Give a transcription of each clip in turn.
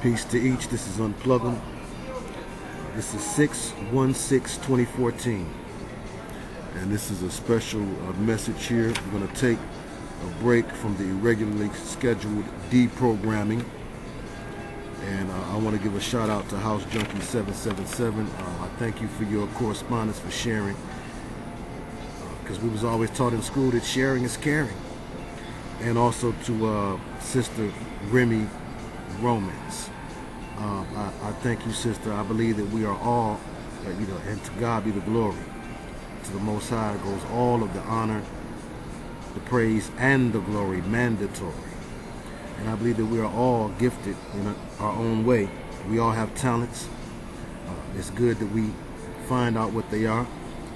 Peace to each. This is Unplug 'em. This is 6/16/2014. And this is a special message here. We're going to take a break from the irregularly scheduled deprogramming. And I want to give a shout out to House Junkie 777. I thank you for your correspondence, for sharing. Because we was always taught in school that sharing is caring. And also to Sister Remy Romans. I thank you, sister. I believe that we are all, and to God be the glory. To the Most High goes all of the honor, the praise, and the glory, mandatory. And I believe that we are all gifted in our own way. We all have talents. It's good that we find out what they are,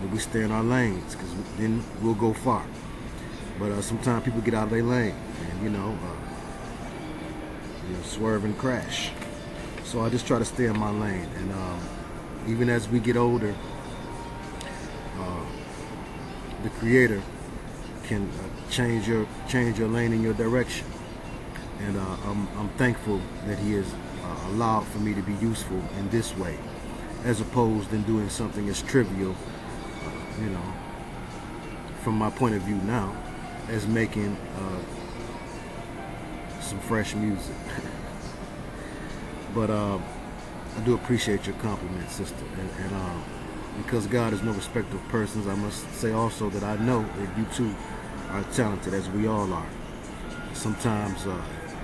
that we stay in our lanes, because then we'll go far. But sometimes people get out of their lane, and swerve and crash. So I just try to stay in my lane. And even as we get older, the Creator can change your lane in your direction. And I'm thankful that He has allowed for me to be useful in this way, as opposed to doing something as trivial, from my point of view now, as making some fresh music. But I do appreciate your compliment, sister. And because God is no respecter of persons, I must say also that I know that you too are talented, as we all are. Sometimes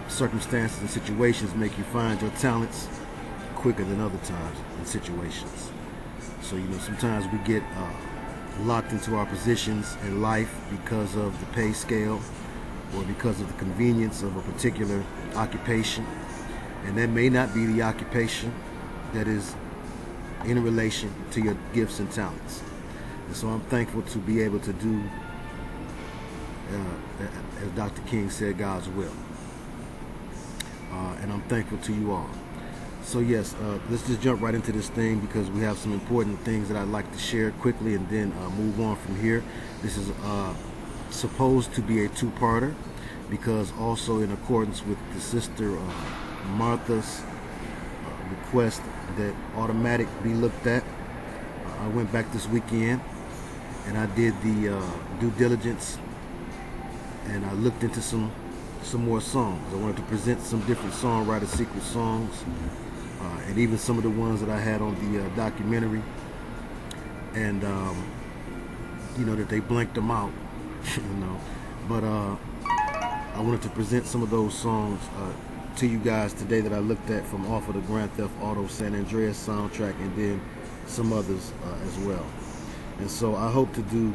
circumstances and situations make you find your talents quicker than other times in situations. So sometimes we get locked into our positions in life because of the pay scale or because of the convenience of a particular occupation, and that may not be the occupation that is in relation to your gifts and talents. And so I'm thankful to be able to do, as Dr. King said, God's will. And I'm thankful to you all. So yes, let's just jump right into this thing, because we have some important things that I'd like to share quickly, and then move on from here. This is supposed to be a two-parter, because also in accordance with the sister Martha's request that automatic be looked at, I went back this weekend and I did the due diligence, and I looked into some more songs. I wanted to present some different songwriter secret songs, and even some of the ones that I had on the documentary, and that they blanked them out, but I wanted to present some of those songs to you guys today that I looked at from off of the Grand Theft Auto San Andreas soundtrack, and then some others as well. And so I hope to do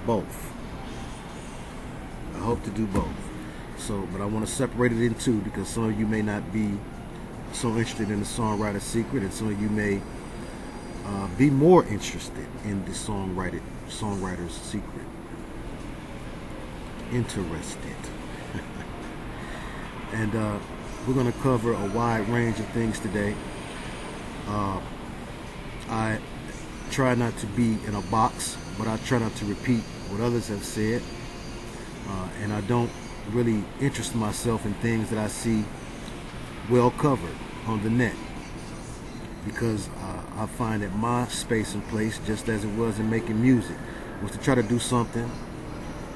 both. So, but I want to separate it in two, because some of you may not be so interested in the songwriter secret, and some of you may be more interested in the songwriter's secret. Interested. And we're going to cover a wide range of things today. I try not to be in a box, but I try not to repeat what others have said. And I don't really interest myself in things that I see well covered on the net, because I find that my space and place, just as it was in making music, was to try to do something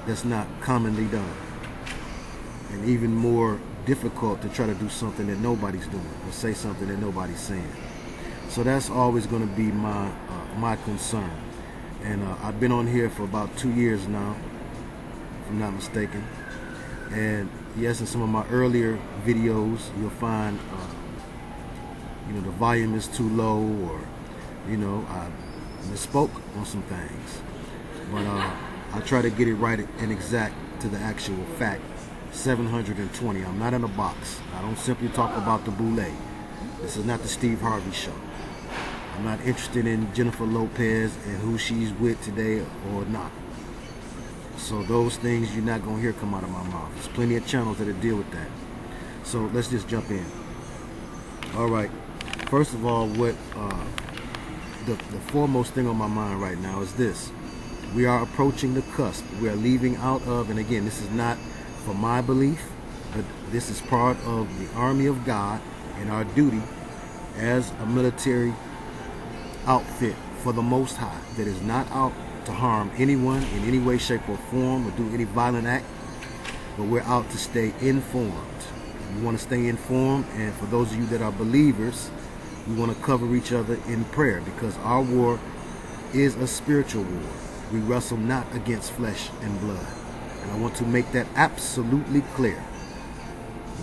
that's not commonly done, and even more difficult to try to do something that nobody's doing, or say something that nobody's saying. So that's always going to be my concern. And I've been on here for about 2 years now, if I'm not mistaken. And yes, in some of my earlier videos, you'll find the volume is too low, or I misspoke on some things. But I try to get it right and exact to the actual fact. 720. I'm not in a box. I don't simply talk about the boule. This is not the Steve Harvey show. I'm not interested in Jennifer Lopez and who she's with today or not. So those things you're not going to hear come out of my mouth. There's plenty of channels that deal with that. So let's just jump in. All right. First of all, what the foremost thing on my mind right now is this. We are approaching the cusp. We are leaving out of, and again, this is not for my belief, but this is part of the army of God and our duty as a military outfit for the Most High that is not out to harm anyone in any way, shape, or form, or do any violent act, but we're out to stay informed. We want to stay informed, and for those of you that are believers, we want to cover each other in prayer, because our war is a spiritual war. We wrestle not against flesh and blood. And I want to make that absolutely clear.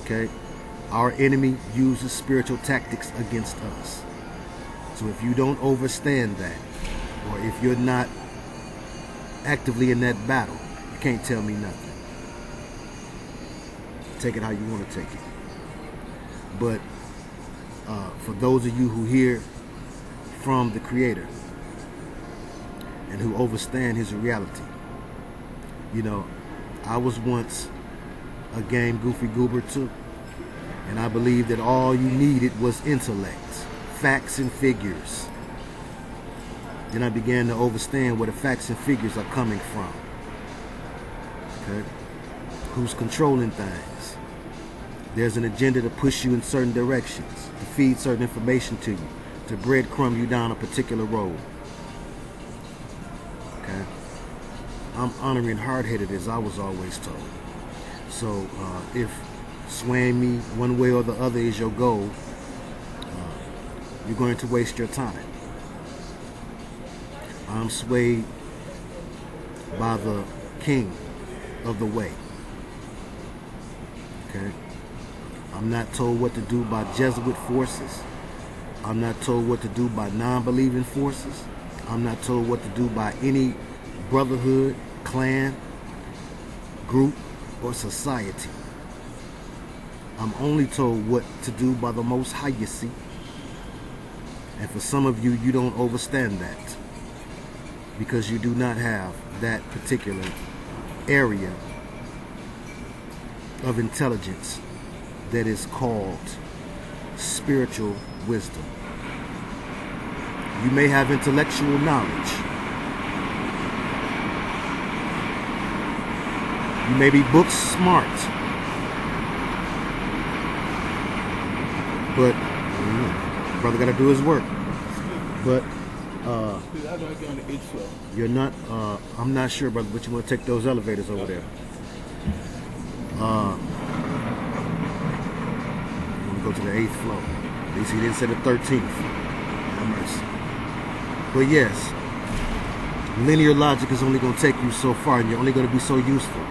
Okay? Our enemy uses spiritual tactics against us. So if you don't understand that, or if you're not actively in that battle, you can't tell me nothing. Take it how you want to take it. But for those of you who hear from the Creator and who understand His reality, you know, I was once a game goofy goober too, and I believed that all you needed was intellect, facts and figures. Then I began to understand where the facts and figures are coming from. Okay? Who's controlling things? There's an agenda to push you in certain directions, to feed certain information to you, to breadcrumb you down a particular road. Okay? I'm honoring hard-headed, as I was always told. So if swaying me one way or the other is your goal, you're going to waste your time. I'm swayed by the king of the way. Okay? I'm not told what to do by Jesuit forces. I'm not told what to do by non-believing forces. I'm not told what to do by any brotherhood, clan, group, or society. I'm only told what to do by the Most High, you see. And for some of you, you don't understand that, because you do not have that particular area of intelligence that is called spiritual wisdom. You may have intellectual knowledge. You may be book smart. But brother got to do his work. But you're not, I'm not sure, brother, but you want to take those elevators over there. I'm going to go to the 8th floor. At least he didn't say the 13th. Have mercy. But yes, linear logic is only going to take you so far, and you're only going to be so useful.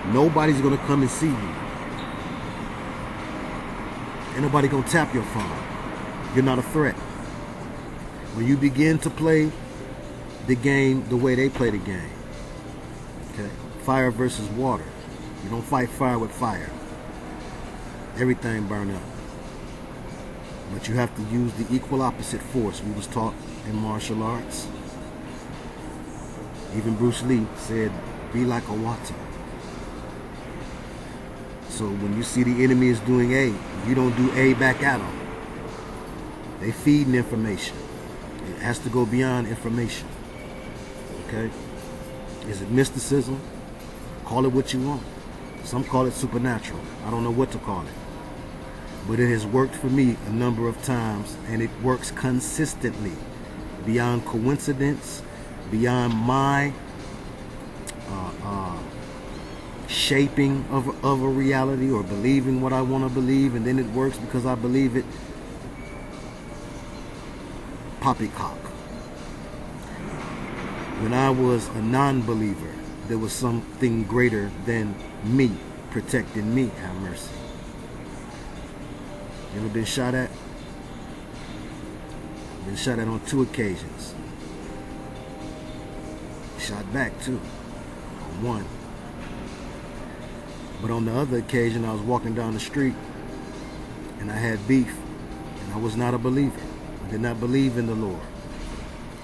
Nobody's going to come and see you. Ain't nobody going to tap your phone. You're not a threat. When you begin to play the game the way they play the game, okay, fire versus water. You don't fight fire with fire. Everything burn up. But you have to use the equal opposite force. We was taught in martial arts. Even Bruce Lee said, be like a water. So when you see the enemy is doing A, you don't do A back at them. They feeding information. It has to go beyond information. Okay? Is it mysticism? Call it what you want. Some call it supernatural. I don't know what to call it. But it has worked for me a number of times, and it works consistently. Beyond coincidence, beyond my shaping of a reality, or believing what I want to believe, and then it works because I believe it. Poppycock. When I was a non-believer, there was something greater than me protecting me. Have mercy. You ever been shot at? Been shot at on 2 occasions. Shot back too. On 1. But on the other occasion, I was walking down the street and I had beef, and I was not a believer. I did not believe in the Lord.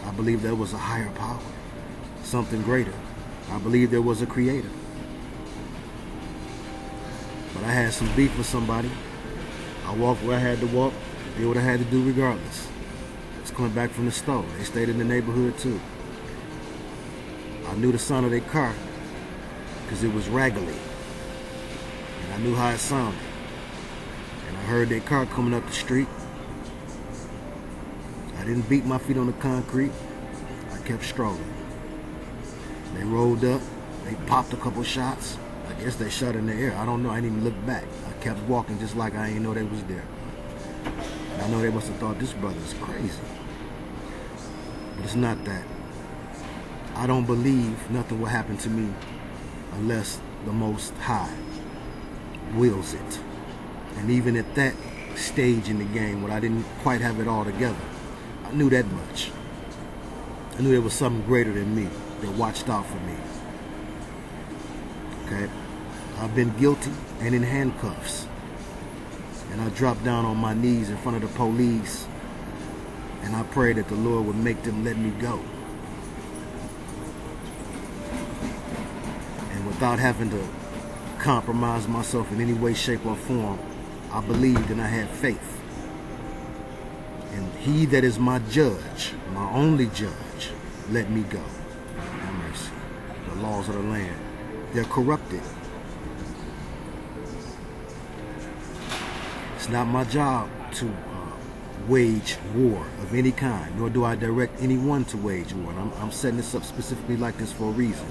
I believed there was a higher power, something greater. I believed there was a creator. But I had some beef with somebody. I walked where I had to walk, did what I had to do regardless. I was coming back from the store. They stayed in the neighborhood too. I knew the sound of their car because it was raggedy. And I knew how it sounded. And I heard their car coming up the street. I didn't beat my feet on the concrete. I kept strolling. They rolled up. They popped a couple shots. I guess they shot in the air. I don't know. I didn't even look back. I kept walking just like I didn't know they was there. And I know they must have thought this brother is crazy. But it's not that. I don't believe nothing will happen to me unless the Most High wills it. And even at that stage in the game when I didn't quite have it all together, I knew that much. I knew there was something greater than me that watched out for me. Okay? I've been guilty and in handcuffs. And I dropped down on my knees in front of the police and I prayed that the Lord would make them let me go. And without having to compromise myself in any way, shape, or form, I believed and I had faith. And he that is my judge, my only judge, let me go. Have mercy. The laws of the land, they're corrupted. It's not my job to wage war of any kind, nor do I direct anyone to wage war. And I'm setting this up specifically like this for a reason,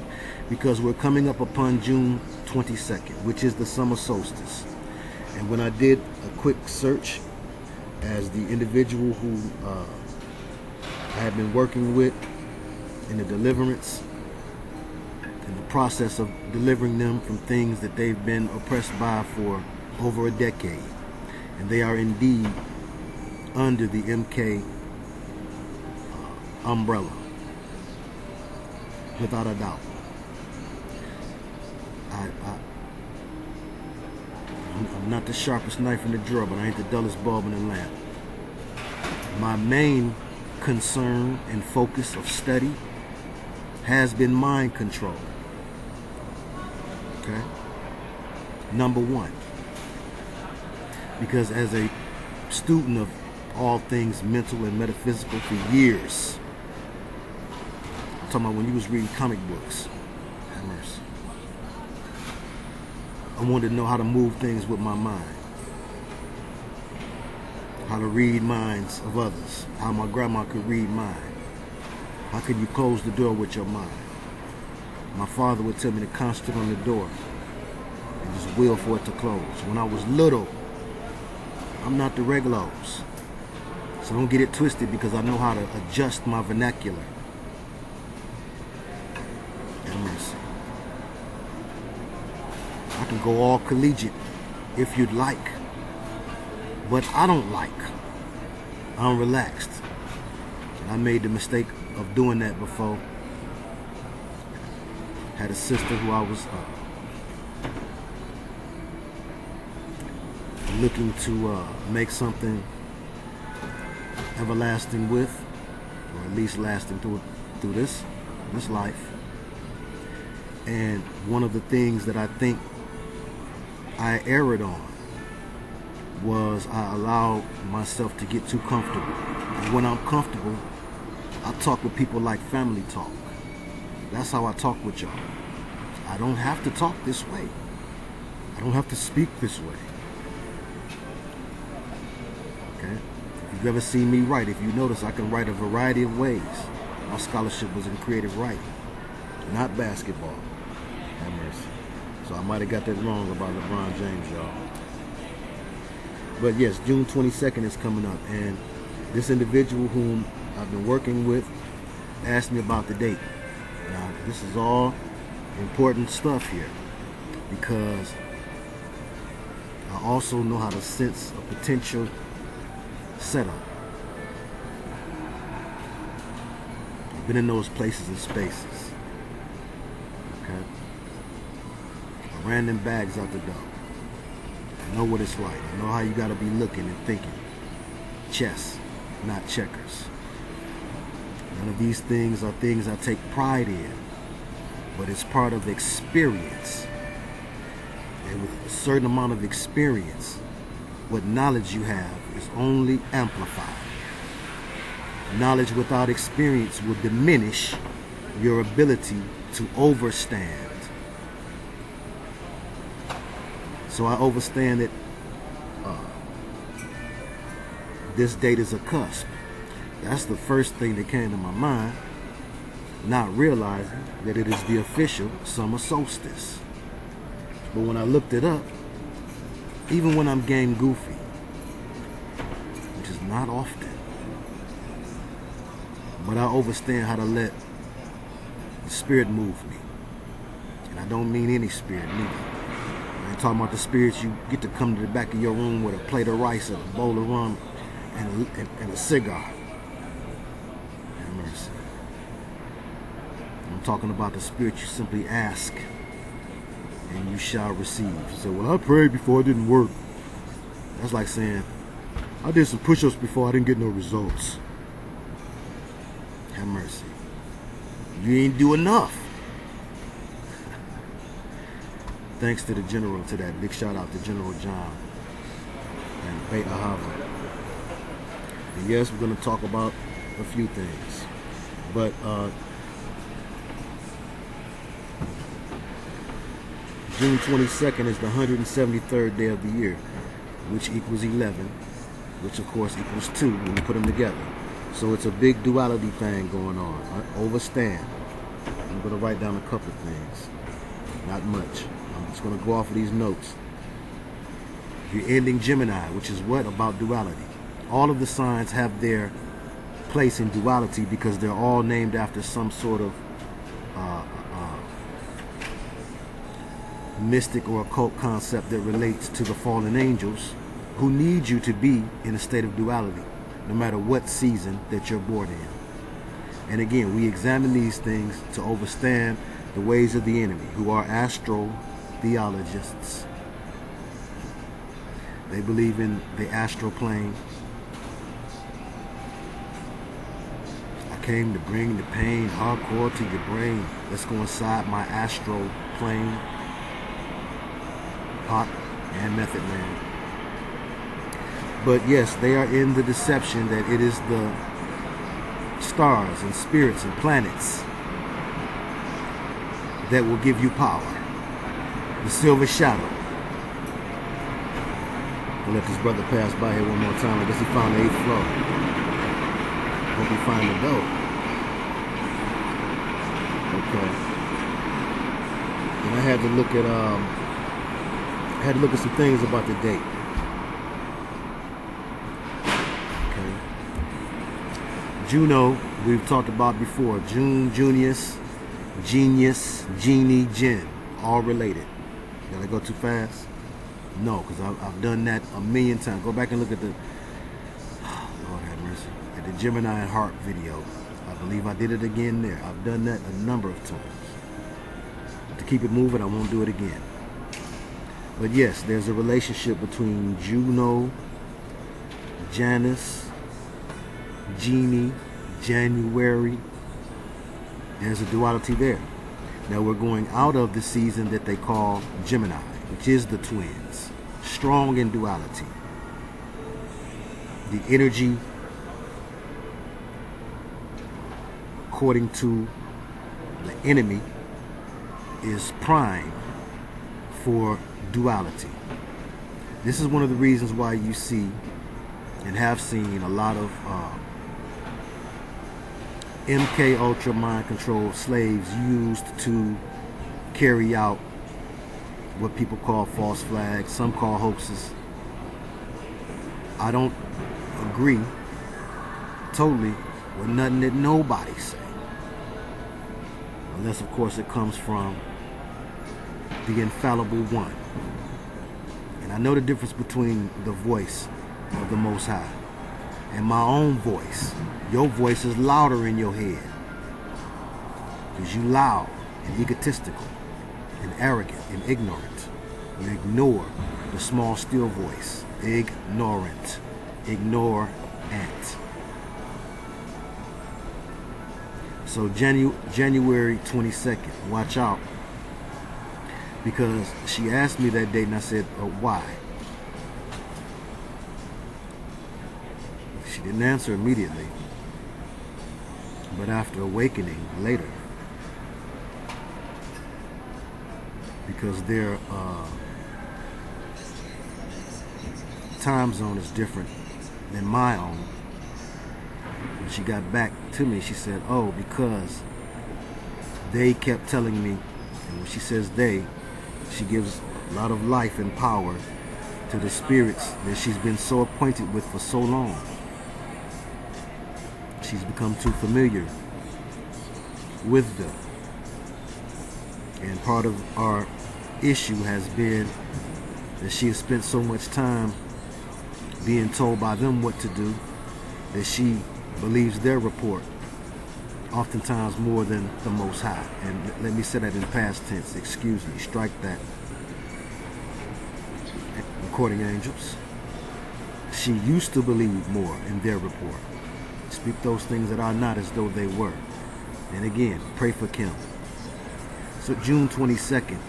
because we're coming up upon June 22nd, which is the summer solstice. And when I did a quick search as the individual who I have been working with in the deliverance, in the process of delivering them from things that they've been oppressed by for over a decade, and they are indeed under the MK umbrella, without a doubt. I'm not the sharpest knife in the drawer, but I ain't the dullest bulb in the lamp. My main concern and focus of study has been mind control. Okay? Number one. Because as a student of all things mental and metaphysical for years, I'm talking about when you was reading comic books, have mercy, I wanted to know how to move things with my mind, how to read minds of others, how my grandma could read mine. How could you close the door with your mind? My father would tell me to concentrate on the door and just will for it to close. When I was little, I'm not the regulos, so don't get it twisted, because I know how to adjust my vernacular. Have mercy. I can go all collegiate if you'd like, but I don't like. I'm relaxed. And I made the mistake of doing that before. Had a sister who I was looking to make something everlasting with, or at least lasting through this life. And one of the things that I think I erred on was I allowed myself to get too comfortable. And when I'm comfortable, I talk with people like family talk. That's how I talk with y'all. I don't have to talk this way. I don't have to speak this way. Okay? If you've ever seen me write, if you notice, I can write a variety of ways. My scholarship was in creative writing, not basketball. Have mercy. So I might have got that wrong about LeBron James, y'all. But yes, June 22nd is coming up, and this individual whom I've been working with asked me about the date. Now, this is all important stuff here, because I also know how to sense a potential setup. I've been in those places and spaces. Okay? I ran them bags out the door. I know what it's like. I know how you got to be looking and thinking. Chess, not checkers. None of these things are things I take pride in, but it's part of experience. And with a certain amount of experience, what knowledge you have is only amplified. Knowledge without experience will diminish your ability to overstand. So I understand that this date is a cusp. That's the first thing that came to my mind, not realizing that it is the official summer solstice. But when I looked it up, even when I'm game goofy, which is not often, but I understand how to let the spirit move me. And I don't mean any spirit, neither. I ain't talking about the spirits you get to come to the back of your room with a plate of rice and a bowl of rum and a cigar. Have mercy. I'm talking about the spirit you simply ask and you shall receive. You say, well, I prayed before, it didn't work. That's like saying, I did some push-ups before, I didn't get no results. Have mercy. You ain't do enough. Thanks to the general, to that big shout out to General John and Beta Hava. And yes, we're going to talk about a few things. But June 22nd is the 173rd day of the year, which equals 11, which of course equals 2 when we put them together. So it's a big duality thing going on. I understand. I'm going to write down a couple of things. Not much. I'm just going to go off of these notes. You're ending Gemini, which is what? About duality. All of the signs have their place in duality because they're all named after some sort of mystic or occult concept that relates to the fallen angels who need you to be in a state of duality, no matter what season that you're born in. And again, we examine these things to understand the ways of the enemy, who are astro-theologists. They believe in the astral plane. I came to bring the pain hardcore to your brain. Let's go inside my astral plane. Hot and Method Man. But yes, they are in the deception that it is the stars and spirits and planets that will give you power. The silver shadow. I'll let this brother pass by here one more time. I guess he found the 8th floor. Hope he find the door. Okay. And I had to look at some things about the date. Juno, we've talked about before. June, Junius, Genius, Genie, Jinn. All related. Did I go too fast? No, because I've done that a million times. Go back and look at the, Lord have mercy, at the Gemini and Heart video. I believe I did it again there. I've done that a number of times. But to keep it moving, I won't do it again. But yes, there's a relationship between Juno, Janus, Genie, January. There's a duality there. Now we're going out of the season that they call Gemini, which is the twins. Strong in duality. The energy, according to the enemy, is prime for duality. This is one of the reasons why you see and have seen a lot of MK Ultra mind control slaves used to carry out what people call false flags, some call hoaxes. I don't agree totally with nothing that nobody say, unless of course it comes from the infallible one. And I know the difference between the voice of the Most High and my own voice. Your voice is louder in your head because you loud and egotistical and arrogant and ignorant. You ignore the small still voice. Ignorant. Ignore ant. So January 22nd, watch out, because she asked me that date and I said, why? She didn't answer immediately, but after awakening later, because they're time zone is different than my own. When she got back to me, she said, oh, because they kept telling me, and when she says they, she gives a lot of life and power to the spirits that she's been so acquainted with for so long. She's become too familiar with them. And part of our issue has been that she has spent so much time being told by them what to do that she believes their report oftentimes more than the Most High. And let me say that in past tense. Excuse me. Strike that. Recording angels. She used to believe more in their report. Speak those things that are not as though they were. And again, pray for Kim. So June 22nd,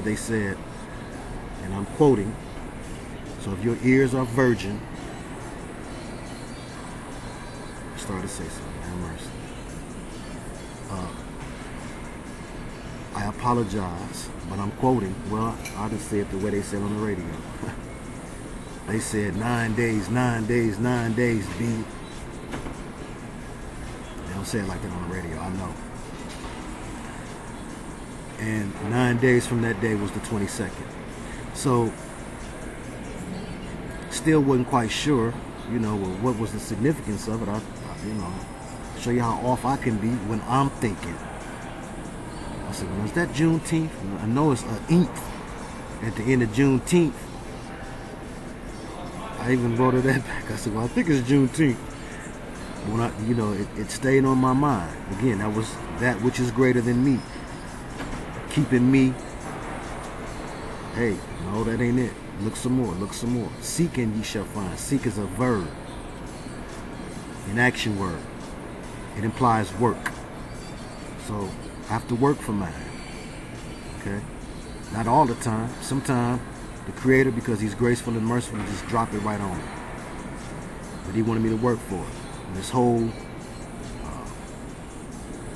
they said, and I'm quoting, so if your ears are virgin, I started to say something, have mercy. I apologize, but I'm quoting, well, I'll just say it the way they said on the radio. They said 9 days, 9 days, 9 days, be. They don't say it like that on the radio, I know. And 9 days from that day was the 22nd. So, still wasn't quite sure, well, what was the significance of it. I show you how off I can be when I'm thinking. I said, well, is that Juneteenth? I know it's an ink at the end of Juneteenth. I even wrote that back. I said, well, I think it's Juneteenth. When it stayed on my mind. Again, that was that which is greater than me. Keeping me, hey, no, that ain't it. Look some more, look some more. Seek and ye shall find. Seek is a verb, an action word. It implies work. So I have to work for mine. Okay? Not all the time. Sometimes the Creator, because He's graceful and merciful, just drop it right on me. But He wanted me to work for it. And this whole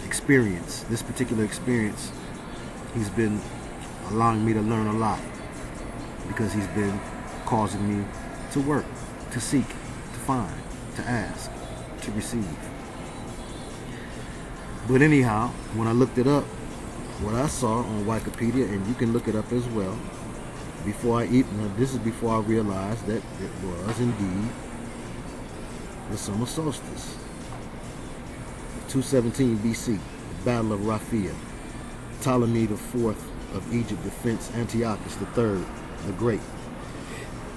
experience, this particular experience, He's been allowing me to learn a lot, because He's been causing me to work, to seek, to find, to ask, to receive. But anyhow, when I looked it up, what I saw on Wikipedia, and you can look it up as well, this is before I realized that it was indeed the summer solstice. 217 BC, the Battle of Raphia. Ptolemy IV of Egypt defeats Antiochus III the Great.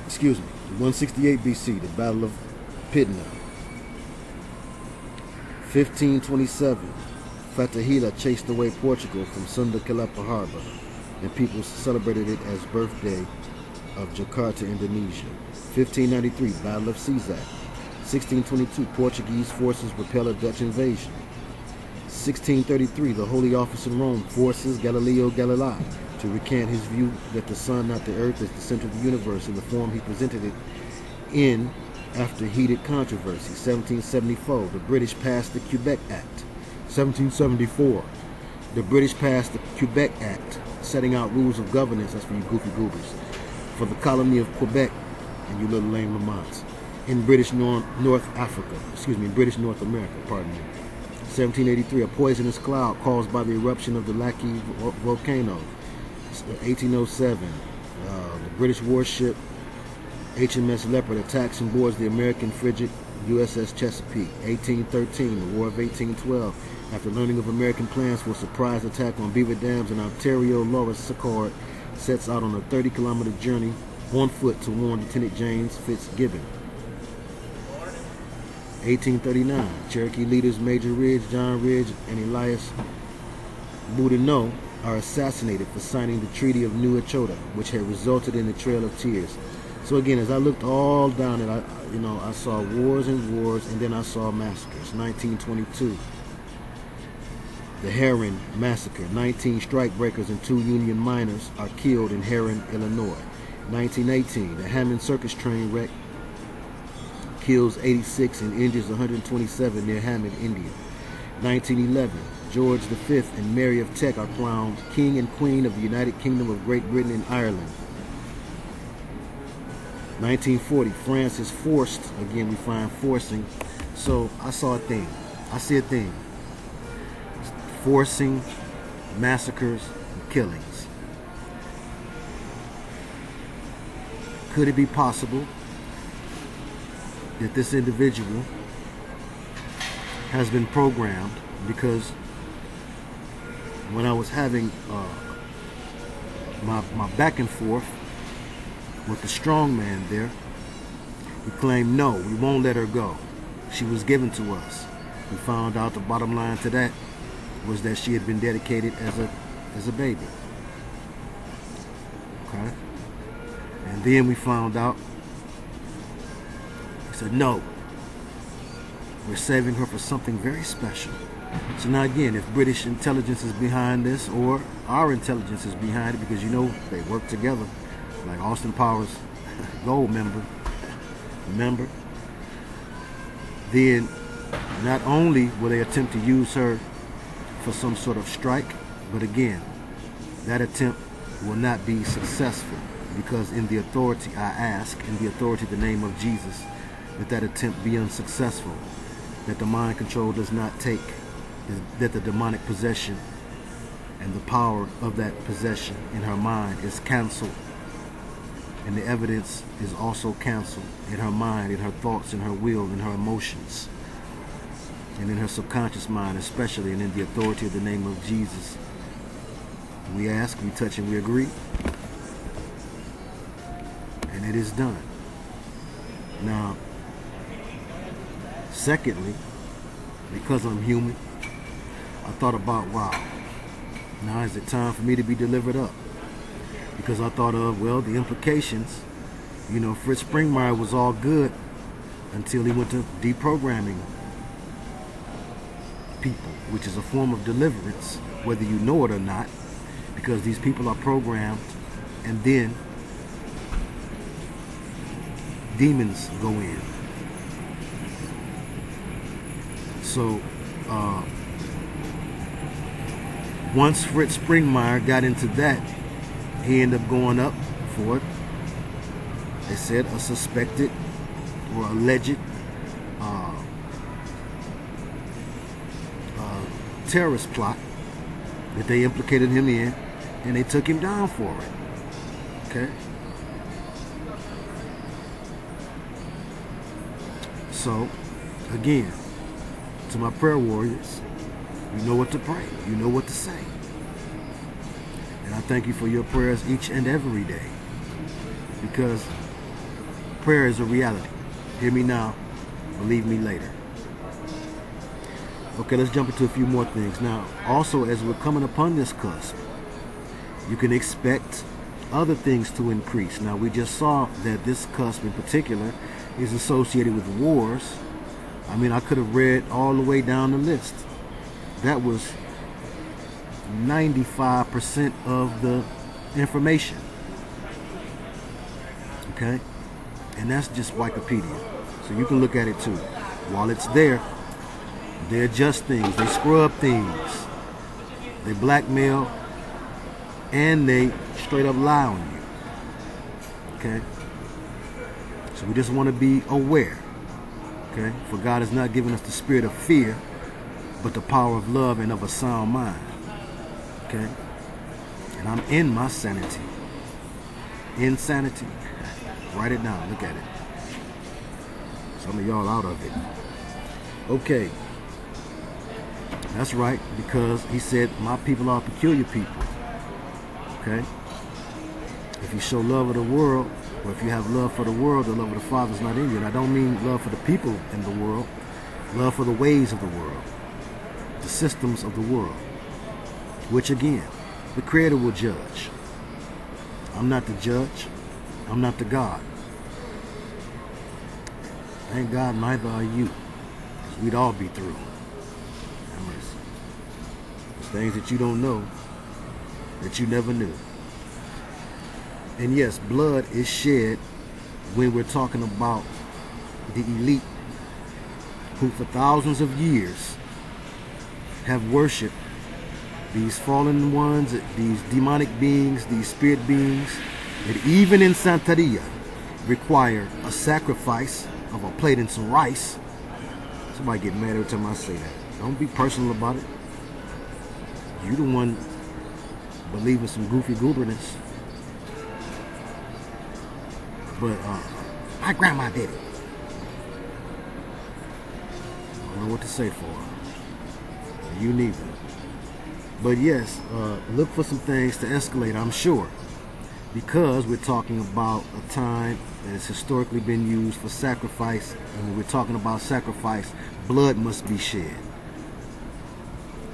168 BC, the Battle of Pydna. 1527, Fatahila chased away Portugal from Sunda Kelapa Harbor, and people celebrated it as birthday of Jakarta, Indonesia. 1593, Battle of Sisak. 1622, Portuguese forces repel a Dutch invasion. 1633, the Holy Office in Rome forces Galileo Galilei to recant his view that the sun, not the earth, is the center of the universe in the form he presented it in after heated controversy. 1774, the British passed the Quebec Act. 1774, the British passed the Quebec Act, setting out rules of governance, that's for you goofy goobers, for the colony of Quebec and you little lame Lamonts in British North America, pardon me. 1783, a poisonous cloud caused by the eruption of the Laki volcano. 1807, the British warship HMS Leopard attacks and boards the American frigate USS Chesapeake. 1813, the War of 1812. After learning of American plans for a surprise attack on beaver dams in Ontario, Lawrence Sicard sets out on a 30-kilometer journey on foot to warn Lieutenant James Fitzgibbon. 1839, Cherokee leaders Major Ridge, John Ridge, and Elias Boudinot are assassinated for signing the Treaty of New Echota, which had resulted in the Trail of Tears. So again, as I looked all down it, I saw wars and wars, and then I saw massacres. 1922, the Heron Massacre. 19 strikebreakers and 2 Union miners are killed in Heron, Illinois. 1918, the Hammond Circus train wreck kills 86 and injures 127 near Hammond, India. 1911, George V and Mary of Teck are crowned King and Queen of the United Kingdom of Great Britain and Ireland. 1940, France is forced. Again, we find forcing. So I saw a thing. I see a thing. Forcing, massacres, and killings. Could it be possible that this individual has been programmed? Because when I was having my back and forth with the strong man there, he claimed, no, we won't let her go. She was given to us. We found out the bottom line to that was that she had been dedicated as a baby. Okay? And then we found out, he said, no, we're saving her for something very special. So now again, if British intelligence is behind this, or our intelligence is behind it, because you know they work together, like Austin Powers Gold member, then not only will they attempt to use her for some sort of strike, but again, that attempt will not be successful, because in the authority, I ask, in the authority of the name of Jesus, that attempt be unsuccessful, that the mind control does not take, that the demonic possession and the power of that possession in her mind is canceled, and the evidence is also canceled in her mind, in her thoughts, in her will, in her emotions, and in her subconscious mind especially, and in the authority of the name of Jesus. We ask, we touch, and we agree, and it is done. Now, secondly, because I'm human, I thought about, wow, now is it time for me to be delivered up? Because I thought of, well, the implications, you know, Fritz Springmeier was all good until he went to deprogramming people, which is a form of deliverance, whether you know it or not, because these people are programmed, and then demons go in. So once Fritz Springmeier got into that, he ended up going up for it. They said a suspected or alleged terrorist plot that they implicated him in, and they took him down for it. Okay? So, again, to my prayer warriors, you know what to pray. You know what to say. And I thank you for your prayers each and every day, because prayer is a reality. Hear me now, believe me later. Okay, let's jump into a few more things. Now, also, as we're coming upon this cusp, you can expect other things to increase. Now, we just saw that this cusp in particular is associated with wars. I mean, I could have read all the way down the list. That was 95% of the information. Okay? And that's just Wikipedia. So you can look at it too. While it's there, they adjust things, they scrub things, they blackmail, and they straight up lie on you. Okay? So we just want to be aware. Okay? For God has not given us the spirit of fear, but the power of love and of a sound mind. Okay? And I'm in my sanity. Insanity. Write it down. Look at it. Some of y'all out of it. Okay. That's right, because he said, my people are peculiar people. Okay? If you show love of the world, or if you have love for the world, the love of the Father is not in you. And I don't mean love for the people in the world, love for the ways of the world, the systems of the world, which again, the Creator will judge. I'm not the judge. I'm not the God. Thank God neither are you, because we'd all be through. Have mercy. There's things that you don't know, that you never knew. And yes, blood is shed when we're talking about the elite, who for thousands of years have worshipped these fallen ones, these demonic beings, these spirit beings, and even in Santeria, require a sacrifice of a plate and some rice. Somebody get mad every time I say that. Don't be personal about it. You the one believing some goofy gooberness. But my grandma did it. I don't know what to say for her. You neither. But yes, look for some things to escalate, I'm sure. Because we're talking about a time that has historically been used for sacrifice. And when we're talking about sacrifice, blood must be shed.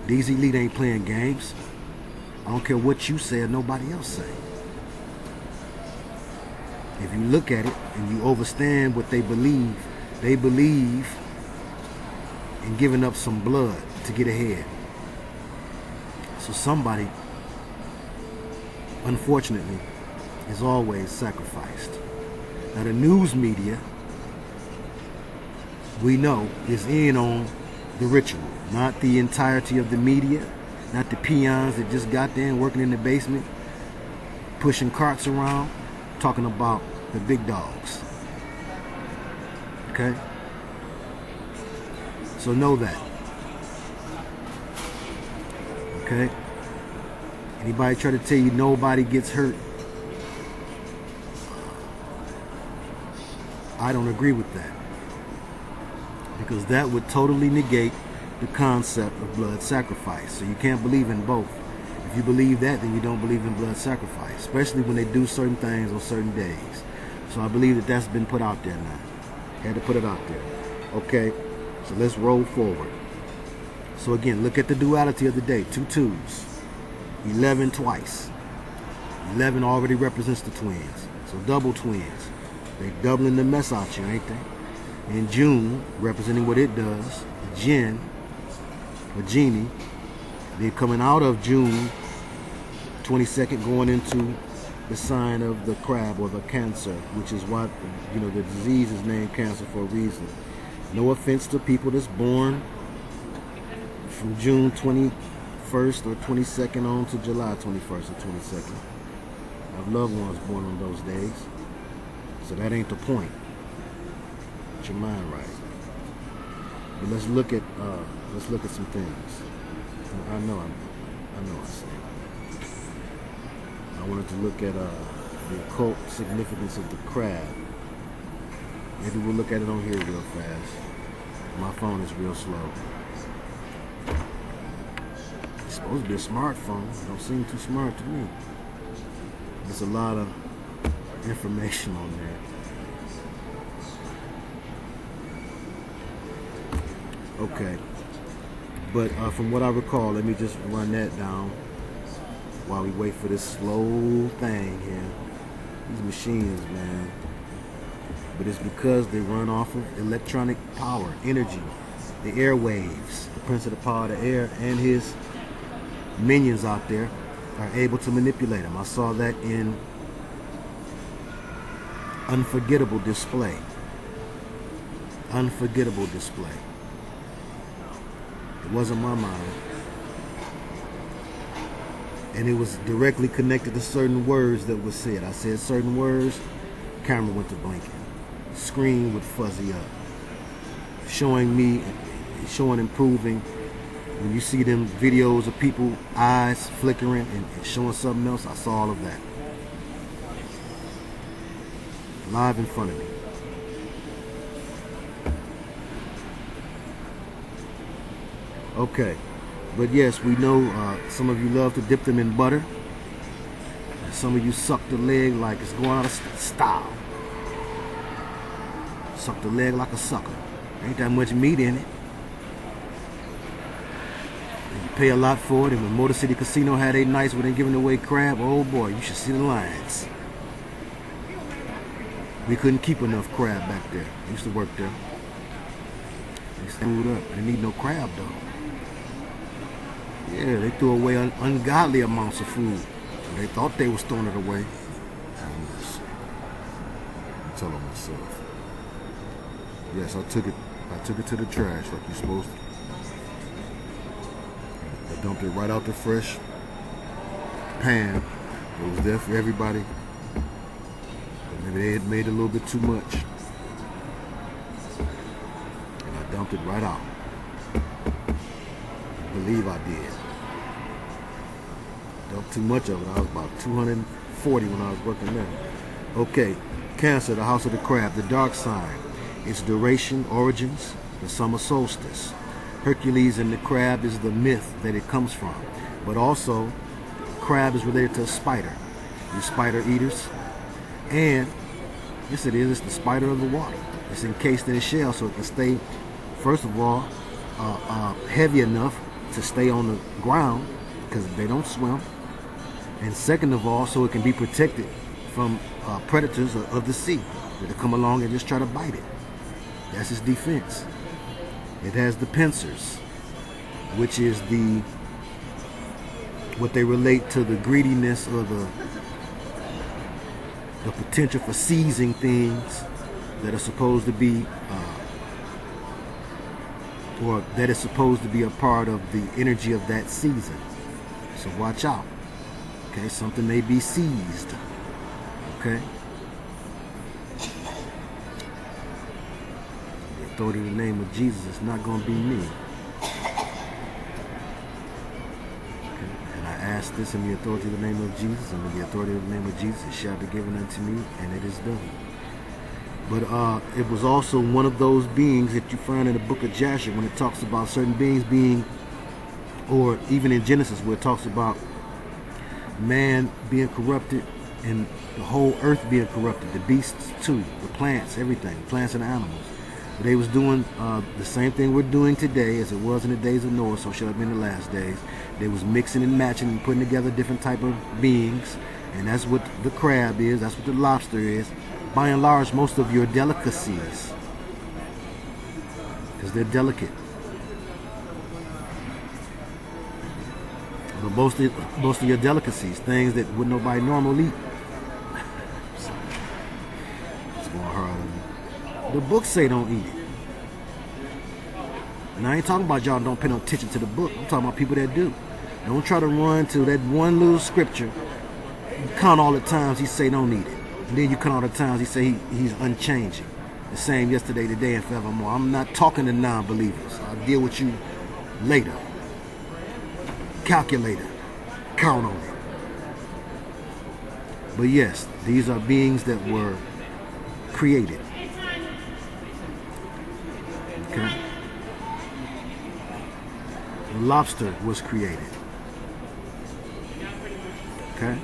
These elite ain't playing games. I don't care what you say or nobody else say. If you look at it and you understand what they believe in giving up some blood to get ahead. So somebody, unfortunately, is always sacrificed. Now the news media, we know, is in on the ritual. Not the entirety of the media, not the peons that just got there and working in the basement, pushing carts around, talking about the big dogs. Okay? So know that. Okay? Anybody try to tell you nobody gets hurt, I don't agree with that. Because that would totally negate the concept of blood sacrifice. So you can't believe in both. If you believe that, then you don't believe in blood sacrifice, especially when they do certain things on certain days. So I believe that that's been put out there now. Had to put it out there. Okay, so let's roll forward. So again, look at the duality of the day. 2 2s. 11 twice. 11 already represents the twins. So double twins. They doubling the mess out you, ain't they? In June, representing what it does, a Jinn, a genie, they're coming out of June 22nd, going into the sign of the crab or the Cancer, which is what, you know, the disease is named Cancer for a reason. No offense to people that's born from June 21st or 22nd on to July 21st or 22nd. I have loved ones born on those days, so that ain't the point. Get your mind right. But let's look at some things. I know I said. I wanted to look at the occult significance of the crab. Maybe we'll look at it on here real fast. My phone is real slow. It's supposed to be a smartphone. It don't seem too smart to me. There's a lot of information on there. Okay. But from what I recall, let me just run that down while we wait for this slow thing here. These machines, man. But it's because they run off of electronic power, energy, the airwaves. The Prince of the Power of the Air and his minions out there are able to manipulate them. I saw that in Unforgettable Display. Unforgettable Display. It wasn't my mind. And it was directly connected to certain words that were said. I said certain words, camera went to blinking. Screen would fuzzy up. Showing improving. When you see them videos of people eyes flickering and showing something else, I saw all of that. Live in front of me. Okay, but yes, we know some of you love to dip them in butter. And some of you suck the leg like it's going out of style. Suck the leg like a sucker. Ain't that much meat in it. And you pay a lot for it. And when Motor City Casino had 8 nights where they giving away crab, oh boy, you should see the lines. We couldn't keep enough crab back there. I used to work there. They screwed up. They didn't need no crab though. Yeah, they threw away ungodly amounts of food. They thought they was throwing it away. I'm telling myself. Yes, I took it to the trash like you're supposed to. I dumped it right out the fresh pan. It was there for everybody. But Maybe they had made a little bit too much. And I dumped it right out. I believe I did. Dumped too much of it. I was about 240 when I was working there. Okay, Cancer, the house of the crab, the dark sign. Its duration, origins, the summer solstice. Hercules and the crab is the myth that it comes from. But also, crab is related to a spider. You spider eaters. And, yes it is, it's the spider of the water. It's encased in a shell so it can stay, first of all, heavy enough to stay on the ground because they don't swim. And second of all, so it can be protected from predators of the sea that come along and just try to bite it. That's its defense. It has the pincers, which is what they relate to the greediness or the potential for seizing things that are supposed to be or that is supposed to be a part of the energy of that season. So watch out. Okay, something may be seized. Okay. The authority in the name of Jesus is not going to be me. Ask this in the authority of the name of Jesus, and in the authority of the name of Jesus it shall be given unto me, and it is done. But it was also one of those beings that you find in the book of Jasher when it talks about certain beings being, or even in Genesis where it talks about man being corrupted and the whole earth being corrupted, the beasts too, the plants, everything, plants and animals. But they was doing the same thing we're doing today as it was in the days of Noah, so shall it be in the last days. They was mixing and matching and putting together different type of beings, and that's what the crab is, that's what the lobster is. By and large, most of your delicacies, because they're delicate. But most of your delicacies, things that would nobody normally eat. It's going hard on me. The books say don't eat it. And I ain't talking about y'all don't pay no attention to the book. I'm talking about people that do. Don't try to run to that one little scripture. You count all the times he say don't eat it. And then you count all the times he say he's unchanging. The same yesterday, today, and forevermore. I'm not talking to non-believers. I'll deal with you later. Calculator. Count on it. But yes, these are beings that were created. Okay? The lobster was created. Okay?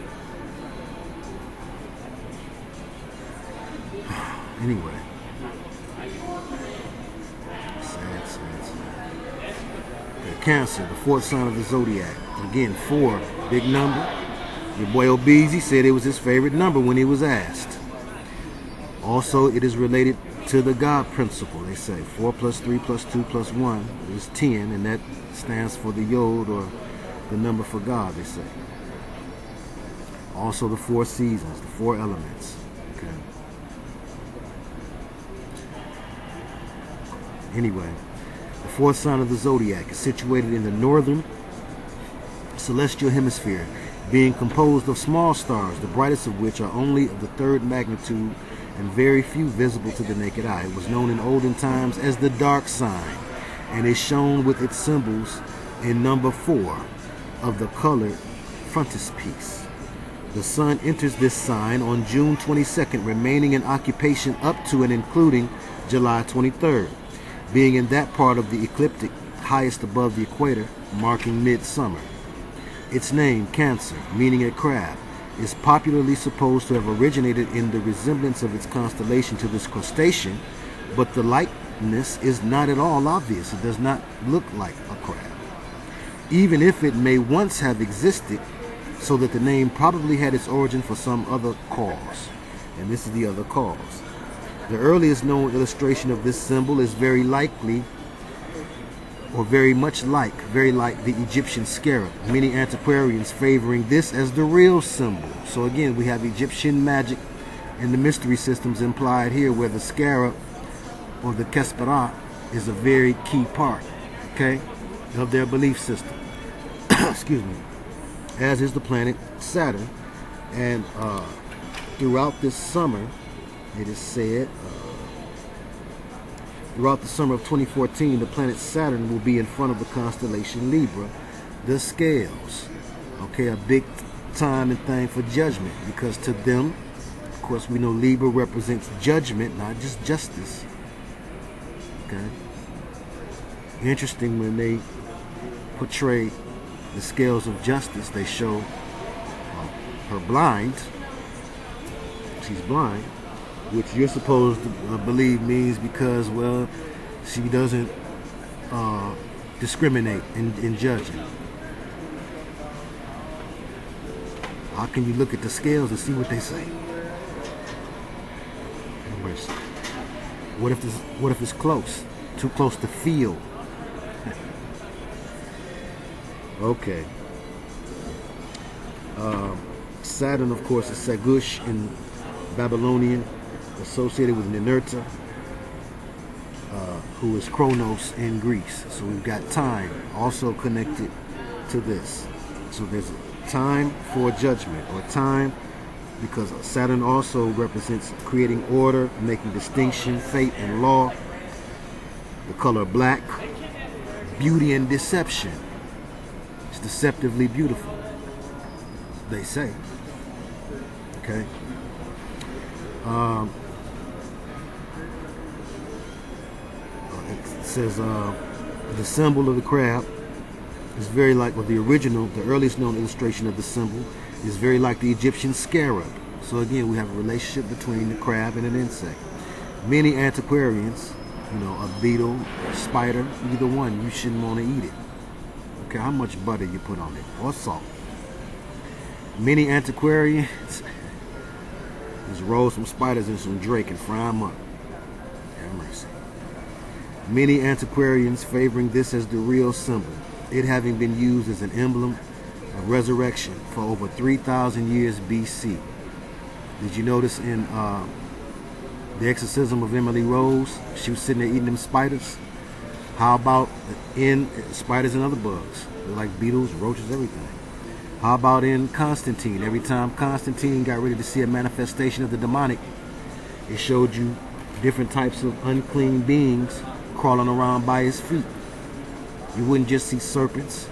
Anyway. Sad. Okay, Cancer, the fourth sign of the zodiac. Again, 4, big number. Your boy Obeezy said it was his favorite number when he was asked. Also, it is related to the God principle. They say 4 plus 3 plus 2 plus 1 is 10, and that stands for the Yod, or the number for God, they say. Also the 4 seasons, the 4 elements. Okay. Anyway, the fourth sign of the zodiac is situated in the northern celestial hemisphere, being composed of small stars, the brightest of which are only of the 3rd magnitude and very few visible to the naked eye. It was known in olden times as the dark sign, and is shown with its symbols in number 4 of the colored frontispiece. The sun enters this sign on June 22nd, remaining in occupation up to and including July 23rd, being in that part of the ecliptic highest above the equator, marking midsummer. Its name, Cancer, meaning a crab, is popularly supposed to have originated in the resemblance of its constellation to this crustacean, but the likeness is not at all obvious. It does not look like a crab, even if it may once have existed, so that the name probably had its origin for some other cause. And this is the other cause. The earliest known illustration of this symbol is very likely, or very like the Egyptian scarab, many antiquarians favoring this as the real symbol. So again, we have Egyptian magic and the mystery systems implied here, where the scarab or the Kespera is a very key part, okay, of their belief system. Excuse me. As is the planet Saturn. And throughout this summer, It is said throughout the summer of 2014, the planet Saturn will be in front of the constellation Libra, the scales. Okay, a big time and thing for judgment, because to them, of course, we know Libra represents judgment, not just justice. Okay. Interesting, when they portray the scales of justice, they show her blind. She's blind, which you're supposed to believe means because, well, she doesn't discriminate in judging. How can you look at the scales and see what they say? What if it's close? Too close to feel? Okay. Saturn, of course, is Sagush in Babylonian, associated with Ninurta, who is Kronos in Greece. So we've got time also connected to this. So there's a time for judgment, or time, because Saturn also represents creating order, making distinction, fate, and law. The color black, beauty and deception. It's deceptively beautiful, they say. Okay. It says the symbol of the crab is very like, well, the original, the earliest known illustration of the symbol is very like the Egyptian scarab. So again, we have a relationship between the crab and an insect. Many antiquarians, you know, a beetle, a spider, either one, you shouldn't want to eat it. Okay, how much butter you put on it, or salt. Many antiquarians just roll some spiders in some drake and fry them up. Have mercy. Many antiquarians favoring this as the real symbol, it having been used as an emblem of resurrection for over 3,000 years BC. Did you notice in the exorcism of Emily Rose, she was sitting there eating them spiders? How about in spiders and other bugs? They're like beetles, roaches, everything. How about in Constantine? Every time Constantine got ready to see a manifestation of the demonic, it showed you different types of unclean beings crawling around by his feet. You wouldn't just see serpents,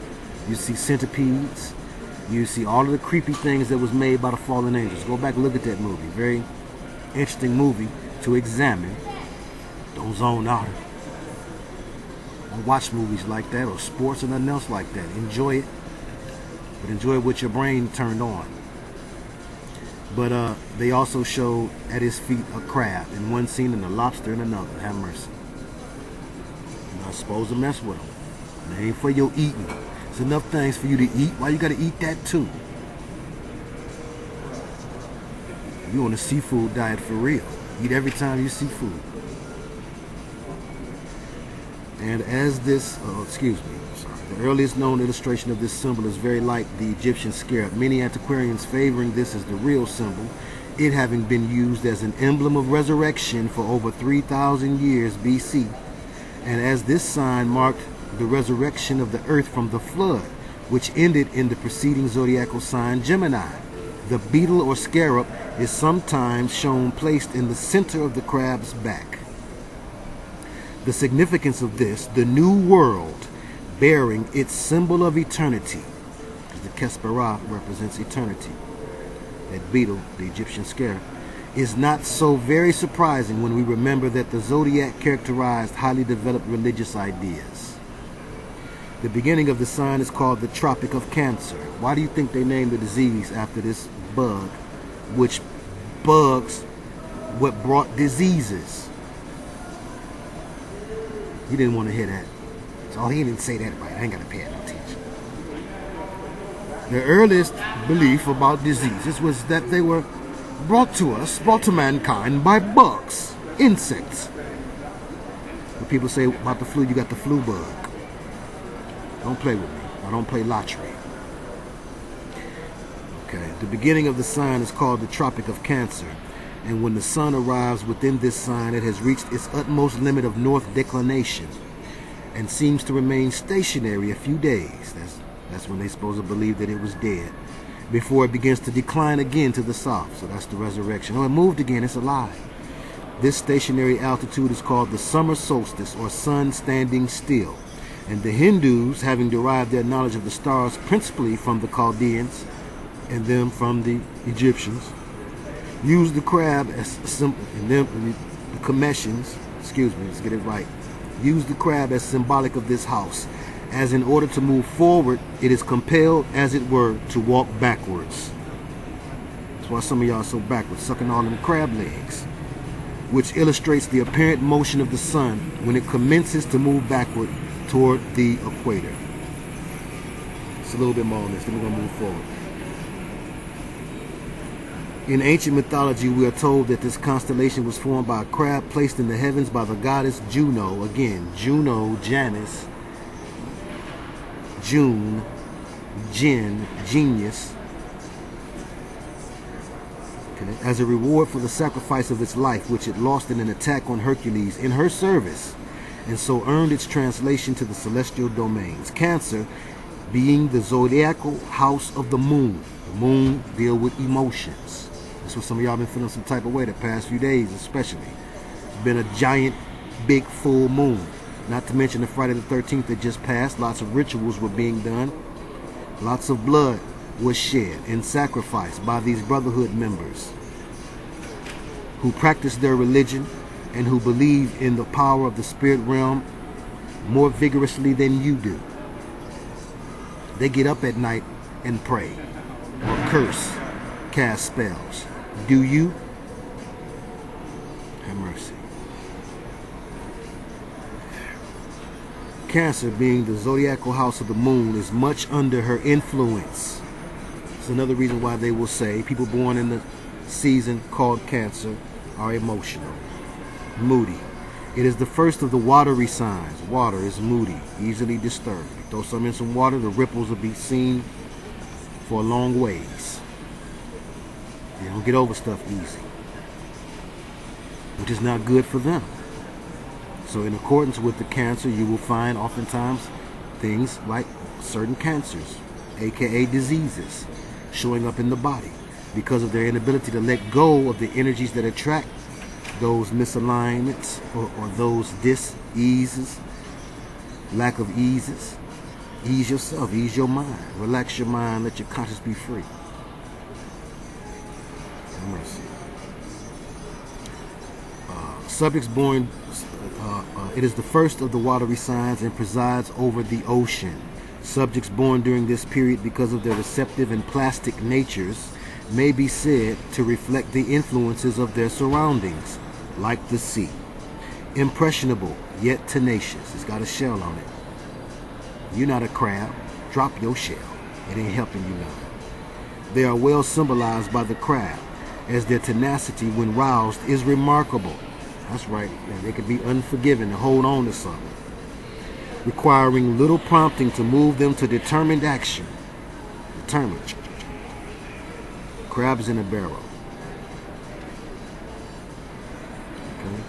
you see centipedes, you see all of the creepy things that was made by the fallen angels. Go back and look at that movie. Very interesting movie to examine. Don't zone out. Don't watch movies like that, or sports or nothing else like that. Enjoy it, but enjoy it with your brain turned on. But they also showed at his feet a crab in one scene and a lobster in another. Have mercy. You're not supposed to mess with them. It ain't for your eating. There's enough things for you to eat. Why you gotta eat that too? You on a seafood diet for real. Eat every time you see food. And as this, the earliest known illustration of this symbol is very like the Egyptian scarab. Many antiquarians favoring this as the real symbol, it having been used as an emblem of resurrection for over 3,000 years BC. And as this sign marked the resurrection of the earth from the flood, which ended in the preceding zodiacal sign Gemini. The beetle or scarab is sometimes shown placed in the center of the crab's back. The significance of this, the new world, bearing its symbol of eternity, because the Kespera represents eternity, that beetle, the Egyptian scarab, is not so very surprising when we remember that the zodiac characterized highly developed religious ideas. The beginning of the sign is called the Tropic of Cancer. Why do you think they named the disease after this bug, which bugs what brought diseases? He didn't want to hear that. So he didn't say that right. I ain't got to pay no attention. The earliest belief about diseases was that they were brought to mankind by bugs, insects. When people say about the flu, you got the flu bug. Don't play with me. I don't play lottery. Okay. The beginning of the sign is called the Tropic of Cancer. And when the sun arrives within this sign, it has reached its utmost limit of north declination and seems to remain stationary a few days. That's when they're supposed to believe that it was dead, before it begins to decline again to the south. So that's the resurrection. Oh, it moved again. It's alive. This stationary altitude is called the summer solstice, or sun standing still. And the Hindus, having derived their knowledge of the stars principally from the Chaldeans and them from the Egyptians, used the crab as symbol, and them the Cometians, excuse me, let's get it right, used the crab as symbolic of this house, as in order to move forward, it is compelled, as it were, to walk backwards. That's why some of y'all are so backwards, sucking all them crab legs, which illustrates the apparent motion of the sun when it commences to move backward toward the equator. It's a little bit more on this, then we're going to move forward. In ancient mythology, we are told that this constellation was formed by a crab placed in the heavens by the goddess Juno. Again, Juno, Janus, June, Jinn, genius. Okay. As a reward for the sacrifice of its life, which it lost in an attack on Hercules in her service, and so earned its translation to the celestial domains. Cancer being the zodiacal house of the moon. The moon deal with emotions. That's what some of y'all been feeling some type of way the past few days, especially. It's been a giant, big, full moon. Not to mention the Friday the 13th that just passed. Lots of rituals were being done. Lots of blood was shed in sacrifice by these brotherhood members who practice their religion and who believe in the power of the spirit realm more vigorously than you do. They get up at night and pray, or curse, cast spells. Do you? Have mercy. Cancer, being the zodiacal house of the moon, is much under her influence. It's another reason why they will say people born in the season called Cancer are emotional, moody. It is the first of the watery signs. Water is moody, easily disturbed. You throw some in some water, the ripples will be seen for a long ways. They don't get over stuff easy, which is not good for them. So in accordance with the Cancer, you will find oftentimes things like certain cancers, aka diseases, showing up in the body because of their inability to let go of the energies that attract those misalignments or those dis-eases, lack of eases. Ease yourself, ease your mind, relax your mind, let your conscience be free. Have mercy. Subjects born, it is the first of the watery signs and presides over the ocean. Subjects born during this period, because of their receptive and plastic natures, may be said to reflect the influences of their surroundings, like the sea. Impressionable, yet tenacious. It's got a shell on it. You're not a crab. Drop your shell. It ain't helping you none. They are well symbolized by the crab, as their tenacity when roused is remarkable. That's right. And they can be unforgiving and hold on to something, requiring little prompting to move them to determined action. Determined. Crabs in a barrel. Okay.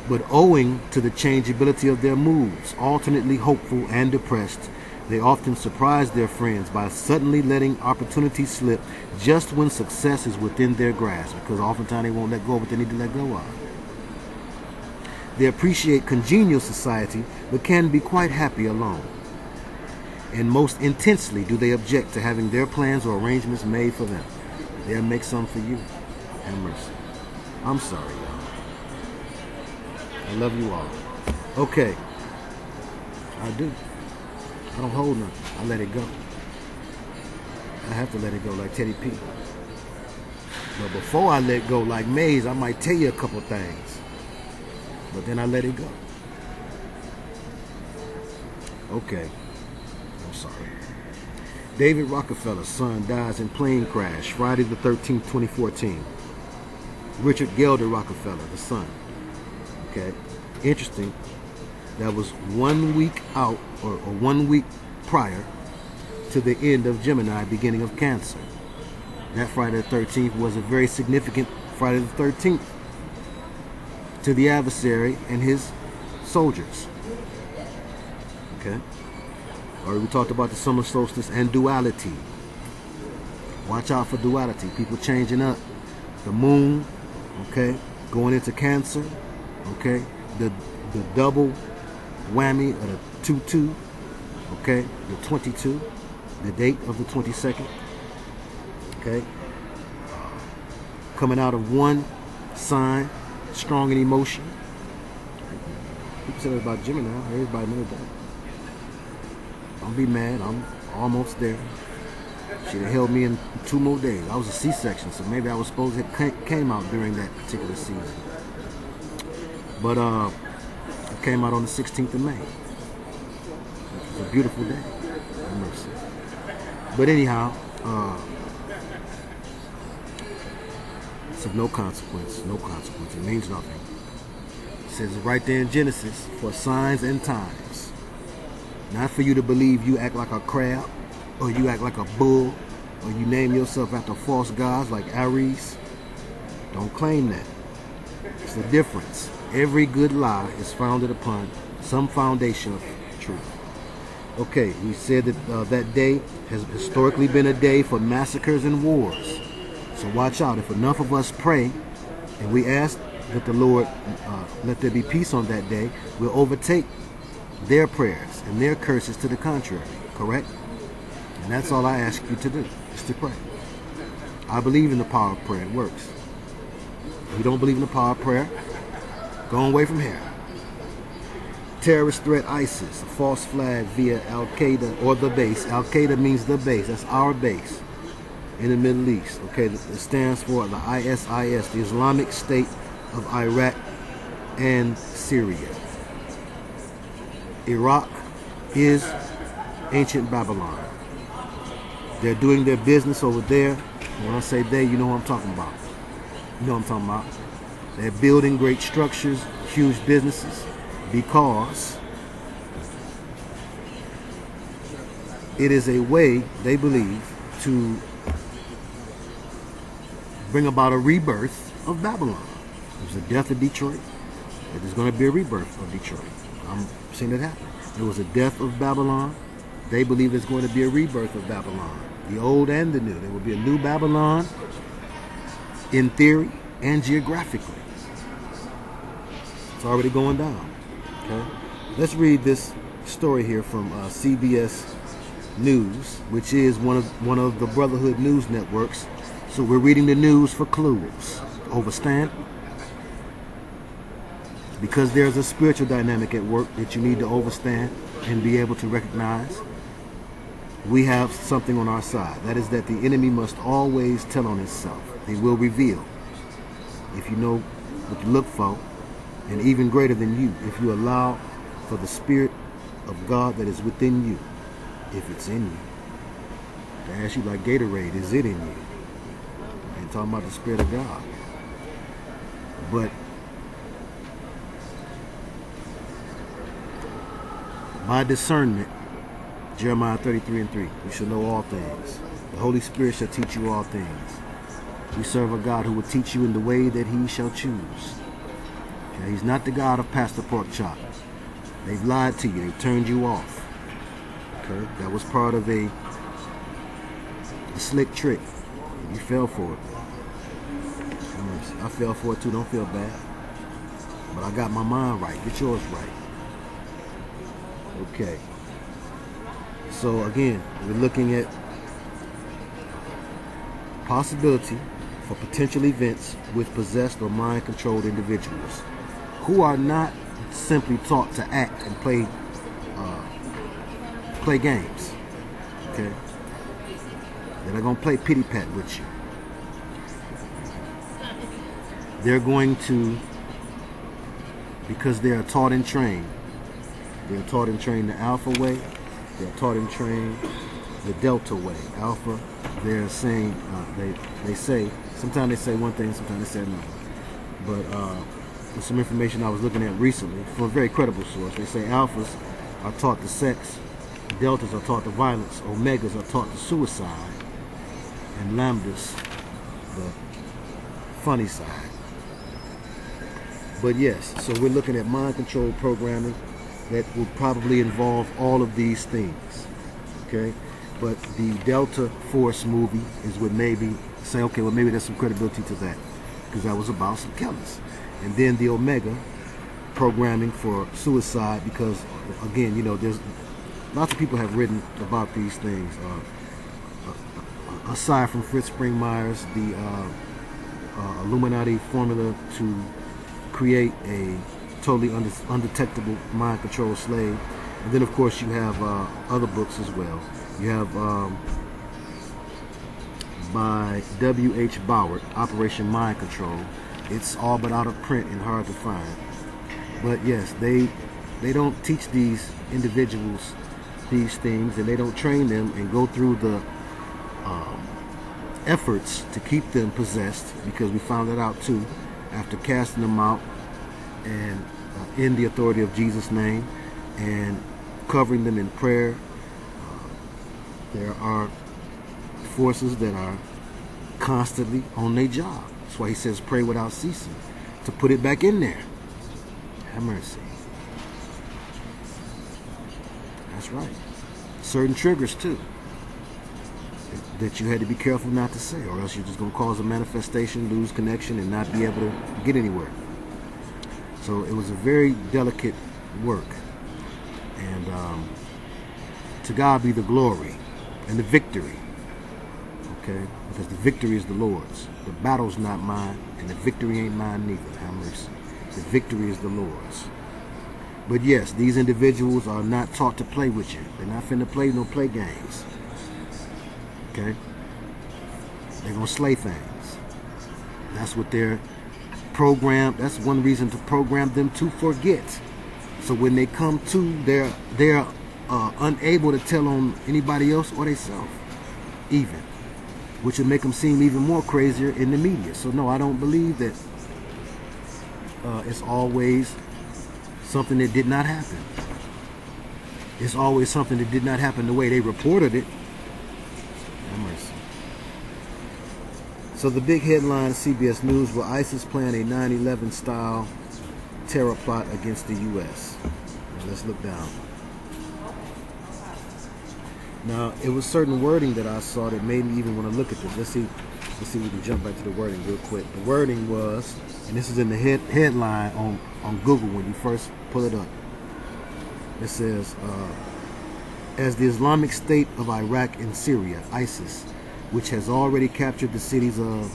But owing to the changeability of their moods, alternately hopeful and depressed, they often surprise their friends by suddenly letting opportunities slip just when success is within their grasp, because oftentimes they won't let go of what they need to let go of. They appreciate congenial society, but can be quite happy alone. And most intensely do they object to having their plans or arrangements made for them. They'll make some for you. Have mercy. I'm sorry, y'all. I love you all. Okay. I do. I don't hold nothing. I let it go. I have to let it go like Teddy P. But before I let go like Maze, I might tell you a couple things. But then I let it go. Okay. I'm sorry. David Rockefeller's son dies in plane crash Friday the 13th, 2014. Richard Gelder Rockefeller, the son. Okay. Interesting. That was 1 week out, or 1 week prior to the end of Gemini, beginning of Cancer. That Friday the 13th was a very significant Friday the 13th to the adversary and his soldiers. Okay. Already we talked about the summer solstice and duality. Watch out for duality. People changing up. The moon, okay, going into Cancer, okay? The double whammy of the 2-2, okay? The 22, the date of the 22nd, okay? Coming out of one sign, strong in emotion. People say that about Gemini. Everybody knows that. Don't be mad. I'm almost there. Should have held me in 2 more days. I was a C-section, so maybe I was supposed to have came out during that particular season. But it came out on the 16th of May. It was a beautiful day. Have mercy. But anyhow, it's of no consequence. No consequence. It means nothing. It says right there in Genesis, for signs and times. Not for you to believe you act like a crab, or you act like a bull, or you name yourself after false gods like Aries. Don't claim that. It's the difference. Every good lie is founded upon some foundation of truth. Okay, we said that that day has historically been a day for massacres and wars. So watch out. If enough of us pray and we ask that the Lord let there be peace on that day, we'll overtake their prayers and their curses to the contrary. Correct? And that's all I ask you to do, is to pray. I believe in the power of prayer. It works. If you don't believe in the power of prayer, go away from here. Terrorist threat ISIS, a false flag via Al-Qaeda or the base. Al-Qaeda means the base. That's our base in the Middle East. Okay, it stands for the ISIS, the Islamic State of Iraq and Syria. Iraq is ancient Babylon. They're doing their business over there. When I say they, you know what I'm talking about. You know what I'm talking about. They're building great structures, huge businesses, because it is a way, they believe, to bring about a rebirth of Babylon. There's the death of Detroit. There's going to be a rebirth of Detroit. I'm seeing it happen. There was a death of Babylon. They believe there's going to be a rebirth of Babylon. The old and the new. There will be a new Babylon in theory and geographically. It's already going down. Okay? Let's read this story here from CBS News, which is one of the Brotherhood News networks. So we're reading the news for clues. Overstand? Because there's a spiritual dynamic at work that you need to overstand and be able to recognize. We have something on our side. That is that the enemy must always tell on himself. He will reveal. If you know what to look for, and even greater than you, if you allow for the Spirit of God that is within you, if it's in you. To ask you like Gatorade, is it in you? I ain't talking about the Spirit of God. But by discernment, Jeremiah 33:3, you shall know all things. The Holy Spirit shall teach you all things. We serve a God who will teach you in the way that he shall choose. Okay? He's not the God of Pastor Pork Chop. They've lied to you. They've turned you off. Okay? That was part of a slick trick. You fell for it. I fell for it too. Don't feel bad. But I got my mind right. Get yours right. Okay. So again, we're looking at possibility for potential events with possessed or mind-controlled individuals who are not simply taught to act and play games. Okay? They're not going to play pity-pat with you. They're going to, because they are taught and trained. They're taught and trained the Alpha way. They're taught and trained the Delta way. Alpha, they're saying, they say, sometimes they say one thing, sometimes they say another. But there's some information I was looking at recently from a very credible source. They say Alphas are taught the sex, Deltas are taught the violence, Omegas are taught the suicide, and Lambdas the funny side. But yes, so we're looking at mind control programming that will probably involve all of these things. Okay? But the Delta Force movie is what maybe say, okay, well maybe there's some credibility to that. because that was about some killers. And then the Omega, programming for suicide, because again, you know, there's lots of people have written about these things. Aside from Fritz Springmeyer's, the Illuminati formula to create a totally undetectable mind control slave. And then of course you have other books as well. You have by W.H. Bauer, Operation Mind Control. It's all but out of print and hard to find. But yes, they don't teach these individuals these things, and they don't train them and go through the efforts to keep them possessed, because we found that out too after casting them out and in the authority of Jesus' name and covering them in prayer. There are forces that are constantly on their job. That's why he says pray without ceasing, to put it back in there. Have mercy. That's right. Certain triggers too that you had to be careful not to say, or else you're just going to cause a manifestation, lose connection, and not be able to get anywhere. So it was a very delicate work. And to God be the glory and the victory. Okay? Because the victory is the Lord's. The battle's not mine, and the victory ain't mine neither. Have mercy. The victory is the Lord's. But yes, these individuals are not taught to play with you. They're not finna play no play games. Okay? They're gonna slay things. That's what they're programmed. That's one reason to program them to forget. So when they come to, they're unable to tell on anybody else or themselves, even, which would make them seem even more crazier in the media. So no, I don't believe that it's always something that did not happen. It's always something that did not happen the way they reported it. Have mercy. So the big headline, CBS News: will ISIS plan a 9/11 style terror plot against the U.S.? Now let's look down. Now, it was certain wording that I saw that made me even want to look at this. Let's see if we can jump back to the wording real quick. The wording was, and this is in the headline on Google when you first pull it up. It says, as the Islamic State of Iraq and Syria, ISIS, which has already captured the cities of ...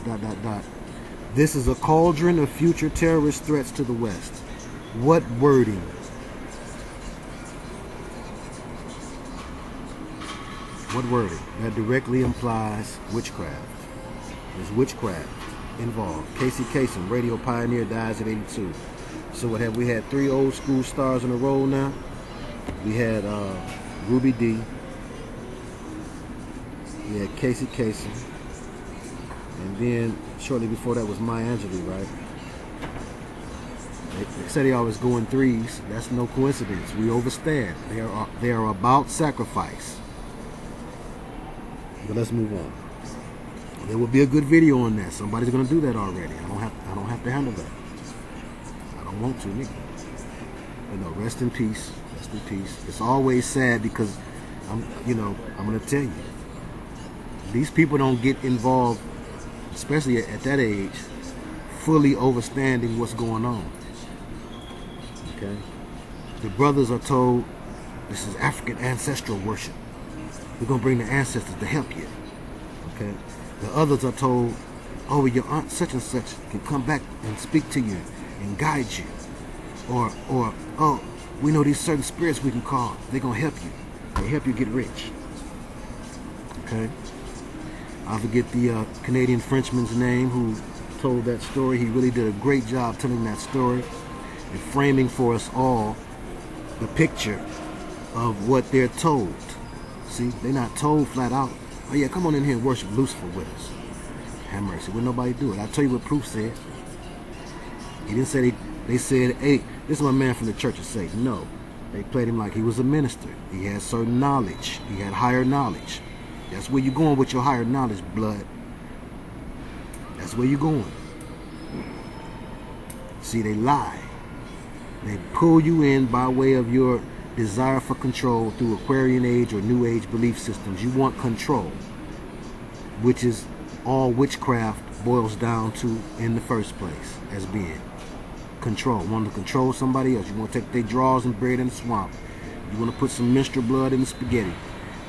This is a cauldron of future terrorist threats to the West. What wording? What wording? That directly implies witchcraft. There's witchcraft involved. Casey Kasem, radio pioneer, dies at 82. So what have we had? 3 old school stars in a row now. We had Ruby D. We had Casey Kasem. And then shortly before that was Maya Angelou, right? They said they always go in threes. That's no coincidence. We overstand. They are about sacrifice. But let's move on. There will be a good video on that. Somebody's gonna do that already. I don't have to handle that. I don't want to, nigga. But no, rest in peace. Rest in peace. It's always sad because I'm gonna tell you, these people don't get involved, especially at that age, fully understanding what's going on. Okay? The brothers are told this is African ancestral worship. We're going to bring the ancestors to help you. Okay? The others are told, oh, your aunt such and such can come back and speak to you and guide you. Or oh, we know these certain spirits we can call. They're going to help you. They help you get rich. Okay? I forget the Canadian Frenchman's name who told that story. He really did a great job telling that story and framing for us all the picture of what they're told. See, they're not told flat out, oh yeah, come on in here and worship Lucifer with us. Have mercy. Wouldn't nobody do it? I'll tell you what proof said. He didn't say they said, hey, this is my man from the Church of Satan. No. They played him like he was a minister. He had certain knowledge. He had higher knowledge. That's where you're going with your higher knowledge, blood. That's where you're going. See, they lie. They pull you in by way of your desire for control through Aquarian Age or New Age belief systems. You want control, which is all witchcraft boils down to in the first place as being control. Want to control somebody else. You want to take their drawers and bury it in the swamp. You want to put some minstrel blood in the spaghetti.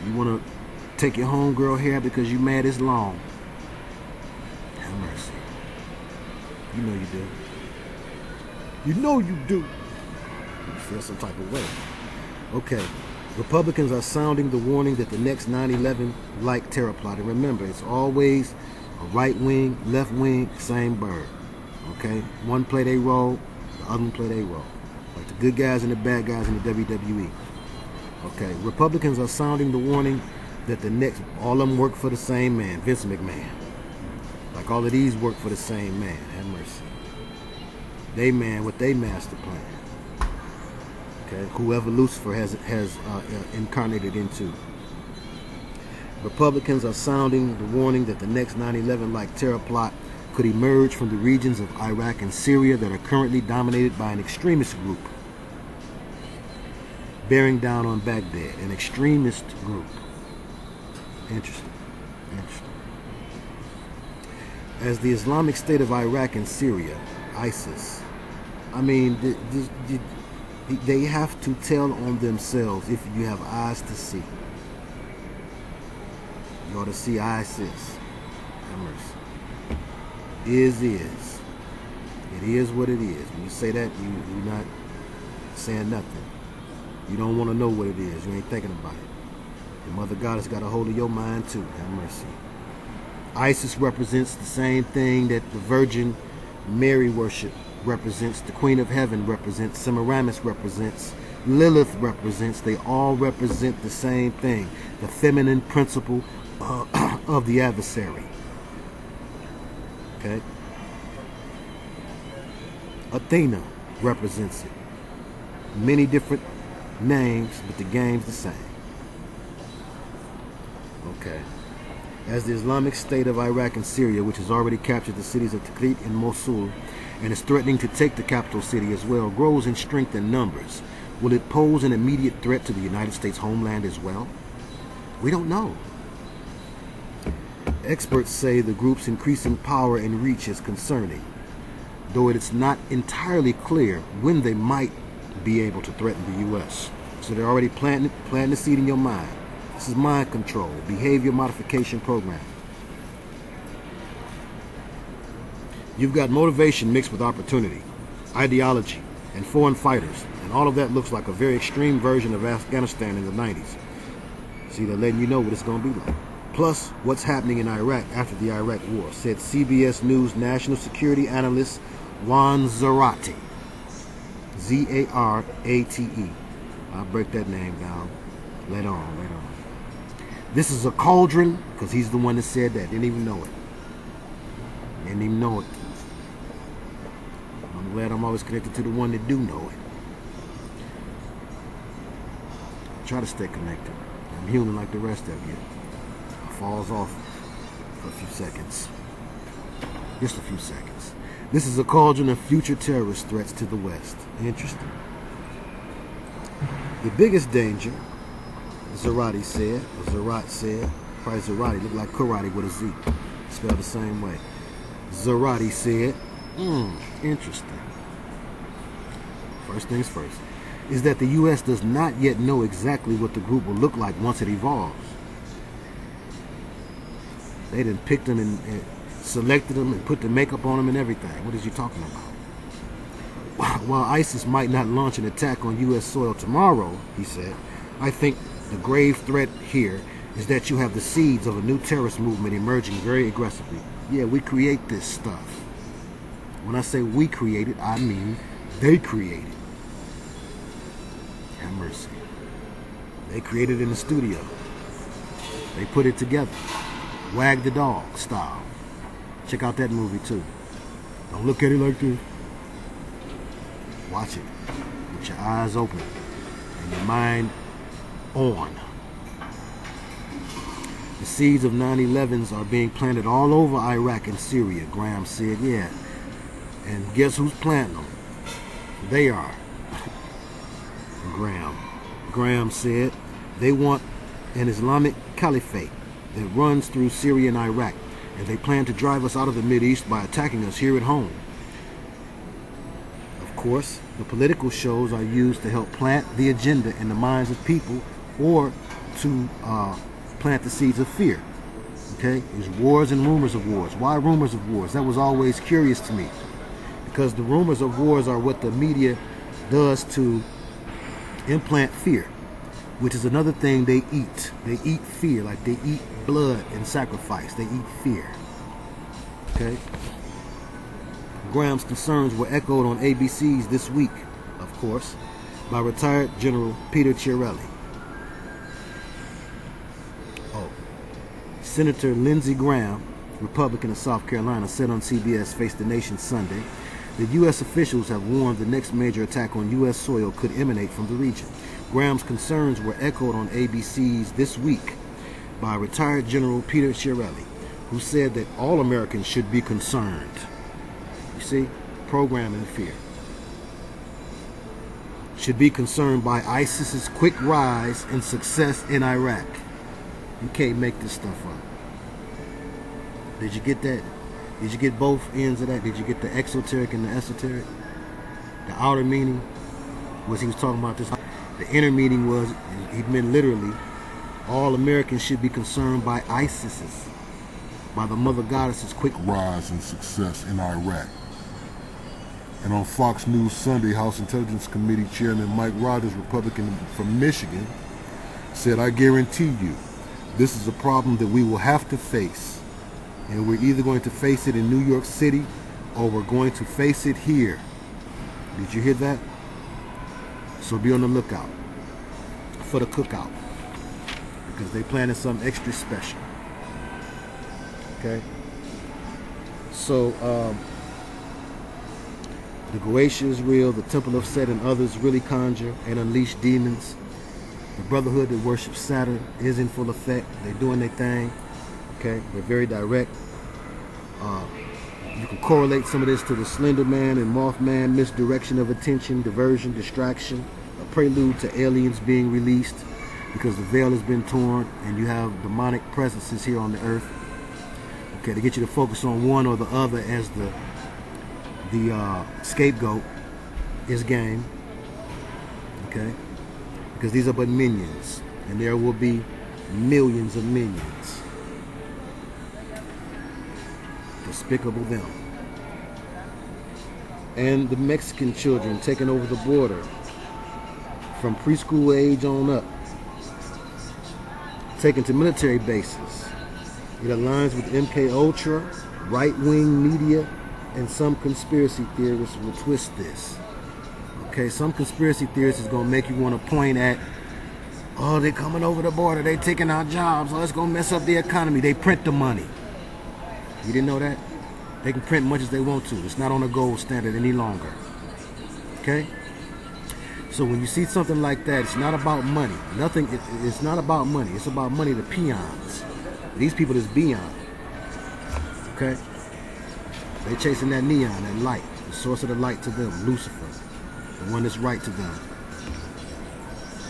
You want to take your homegirl hair because you mad it's long. Have mercy. You know you do. You know you do. You feel some type of way. Okay. Republicans are sounding the warning that the next 9/11-like terror plot. And remember, it's always a right wing, left wing, same bird. Okay? One play they role, the other one play they role. Like the good guys and the bad guys in the WWE. Okay? Republicans are sounding the warning that the next, all of them work for the same man, Vince McMahon. Like all of these work for the same man. Have mercy. They man with they master plan. Okay, whoever Lucifer has incarnated into. Republicans are sounding the warning that the next 9/11-like terror plot could emerge from the regions of Iraq and Syria that are currently dominated by an extremist group bearing down on Baghdad. An extremist group. Interesting. Interesting. As the Islamic State of Iraq and Syria, ISIS, I mean, they have to tell on themselves if you have eyes to see. You ought to see ISIS. Have mercy. Is. It is what it is. When you say that, you're not saying nothing. You don't want to know what it is. You ain't thinking about it. The Mother God has got a hold of your mind too. Have mercy. ISIS represents the same thing that the Virgin Mary worship represents, the Queen of Heaven represents, Semiramis represents, Lilith represents. They all represent the same thing, the feminine principle of the adversary. Okay? Athena represents it. Many different names, but the game's the same. Okay. As the Islamic State of Iraq and Syria, which has already captured the cities of Tikrit and Mosul, and is threatening to take the capital city as well, grows in strength and numbers, will it pose an immediate threat to the United States homeland as well? We don't know. Experts say the group's increasing power and reach is concerning, though it is not entirely clear when they might be able to threaten the U.S. So they're already planting the seed in your mind. This is mind control, behavior modification program. You've got motivation mixed with opportunity, ideology, and foreign fighters, and all of that looks like a very extreme version of Afghanistan in the 90s. See, they're letting you know what it's going to be like. Plus, what's happening in Iraq after the Iraq War, said CBS News national security analyst Juan Zarate. Z-A-R-A-T-E. I'll break that name down later on. This is a cauldron, because he's the one that said that. Didn't even know it. Didn't even know it. I'm glad I'm always connected to the one that do know it. Try to stay connected. I'm human like the rest of you. I falls off for a few seconds. Just a few seconds. This is a cauldron of future terrorist threats to the West. Interesting. The biggest danger, Zarate said, probably Zarate, look like karate with a Z, spelled the same way. Zarate said, interesting. First things first, is that the U.S. does not yet know exactly what the group will look like once it evolves. They done picked them and selected them and put the makeup on them and everything. What is you talking about? While ISIS might not launch an attack on U.S. soil tomorrow, he said, I think the grave threat here is that you have the seeds of a new terrorist movement emerging very aggressively. Yeah, we create this stuff. When I say we create it, I mean they create it. Have mercy. They created it in the studio. They put it together. Wag the dog style. Check out that movie too. Don't look at it like this. Watch it with your eyes open and your mind on. The seeds of 9/11s are being planted all over Iraq and Syria, Graham said. Yeah. And guess who's planting them? They are. Graham said they want an Islamic caliphate that runs through Syria and Iraq, and they plan to drive us out of the Mideast by attacking us here at home. Of course, the political shows are used to help plant the agenda in the minds of people, or to plant the seeds of fear. Okay, there's wars and rumors of wars. Why rumors of wars? That was always curious to me, because the rumors of wars are what the media does to implant fear, which is another thing they eat. They eat fear, like they eat blood and sacrifice. They eat fear. Okay. Graham's concerns were echoed on ABC's This Week, of course, by retired General Peter Chiarelli. Senator Lindsey Graham, Republican of South Carolina, said on CBS Face the Nation Sunday that U.S. officials have warned the next major attack on U.S. soil could emanate from the region. Graham's concerns were echoed on ABC's This Week by retired General Peter Chiarelli, who said that all Americans should be concerned. You see, programming fear. Should be concerned by ISIS's quick rise and success in Iraq. You can't make this stuff up. Did you get that? Did you get both ends of that? Did you get the exoteric and the esoteric? The outer meaning was he was talking about this. The inner meaning was he meant literally all Americans should be concerned by ISIS's, by the mother goddess's quick rise and success in Iraq. And on Fox News Sunday, House Intelligence Committee Chairman Mike Rogers, Republican from Michigan, said, "I guarantee you, this is a problem that we will have to face. And we're either going to face it in New York City or we're going to face it here." Did you hear that? So be on the lookout for the cookout, because they planning something extra special. Okay? So, the Goetia is real, the Temple of Set and others really conjure and unleash demons. The Brotherhood that worships Saturn is in full effect. They're doing their thing. Okay, they're very direct. You can correlate some of this to the Slender Man and Mothman, misdirection of attention, diversion, distraction, a prelude to aliens being released because the veil has been torn and you have demonic presences here on the earth. Okay, to get you to focus on one or the other as the scapegoat is game. Okay, because these are but minions, and there will be millions of minions. Despicable them. And the Mexican children taking over the border from preschool age on up, taken to military bases. It aligns with MK Ultra, right-wing media, and some conspiracy theorists will twist this. Okay, some conspiracy theorists is going to make you want to point at, oh, they're coming over the border, they taking our jobs, oh, it's going to mess up the economy. They print the money. You didn't know that? They can print much as they want to. It's not on a gold standard any longer. Okay? So when you see something like that, it's not about money. It's not about money. It's about money to peons. These people is beyond. Okay? They're chasing that neon, that light. The source of the light to them, Lucifer. The one that's right to them.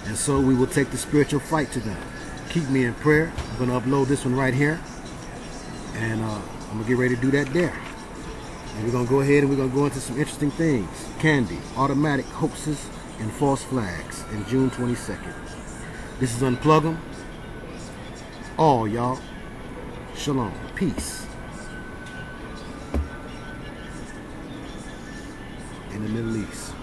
And so we will take the spiritual fight to them. Keep me in prayer. I'm going to upload this one right here. And I'm going to get ready to do that there. And we're going to go ahead and we're going to go into some interesting things. Candy, automatic hoaxes, and false flags in June 22nd. This is Unplug 'em. All y'all. Shalom. Peace. In the Middle East.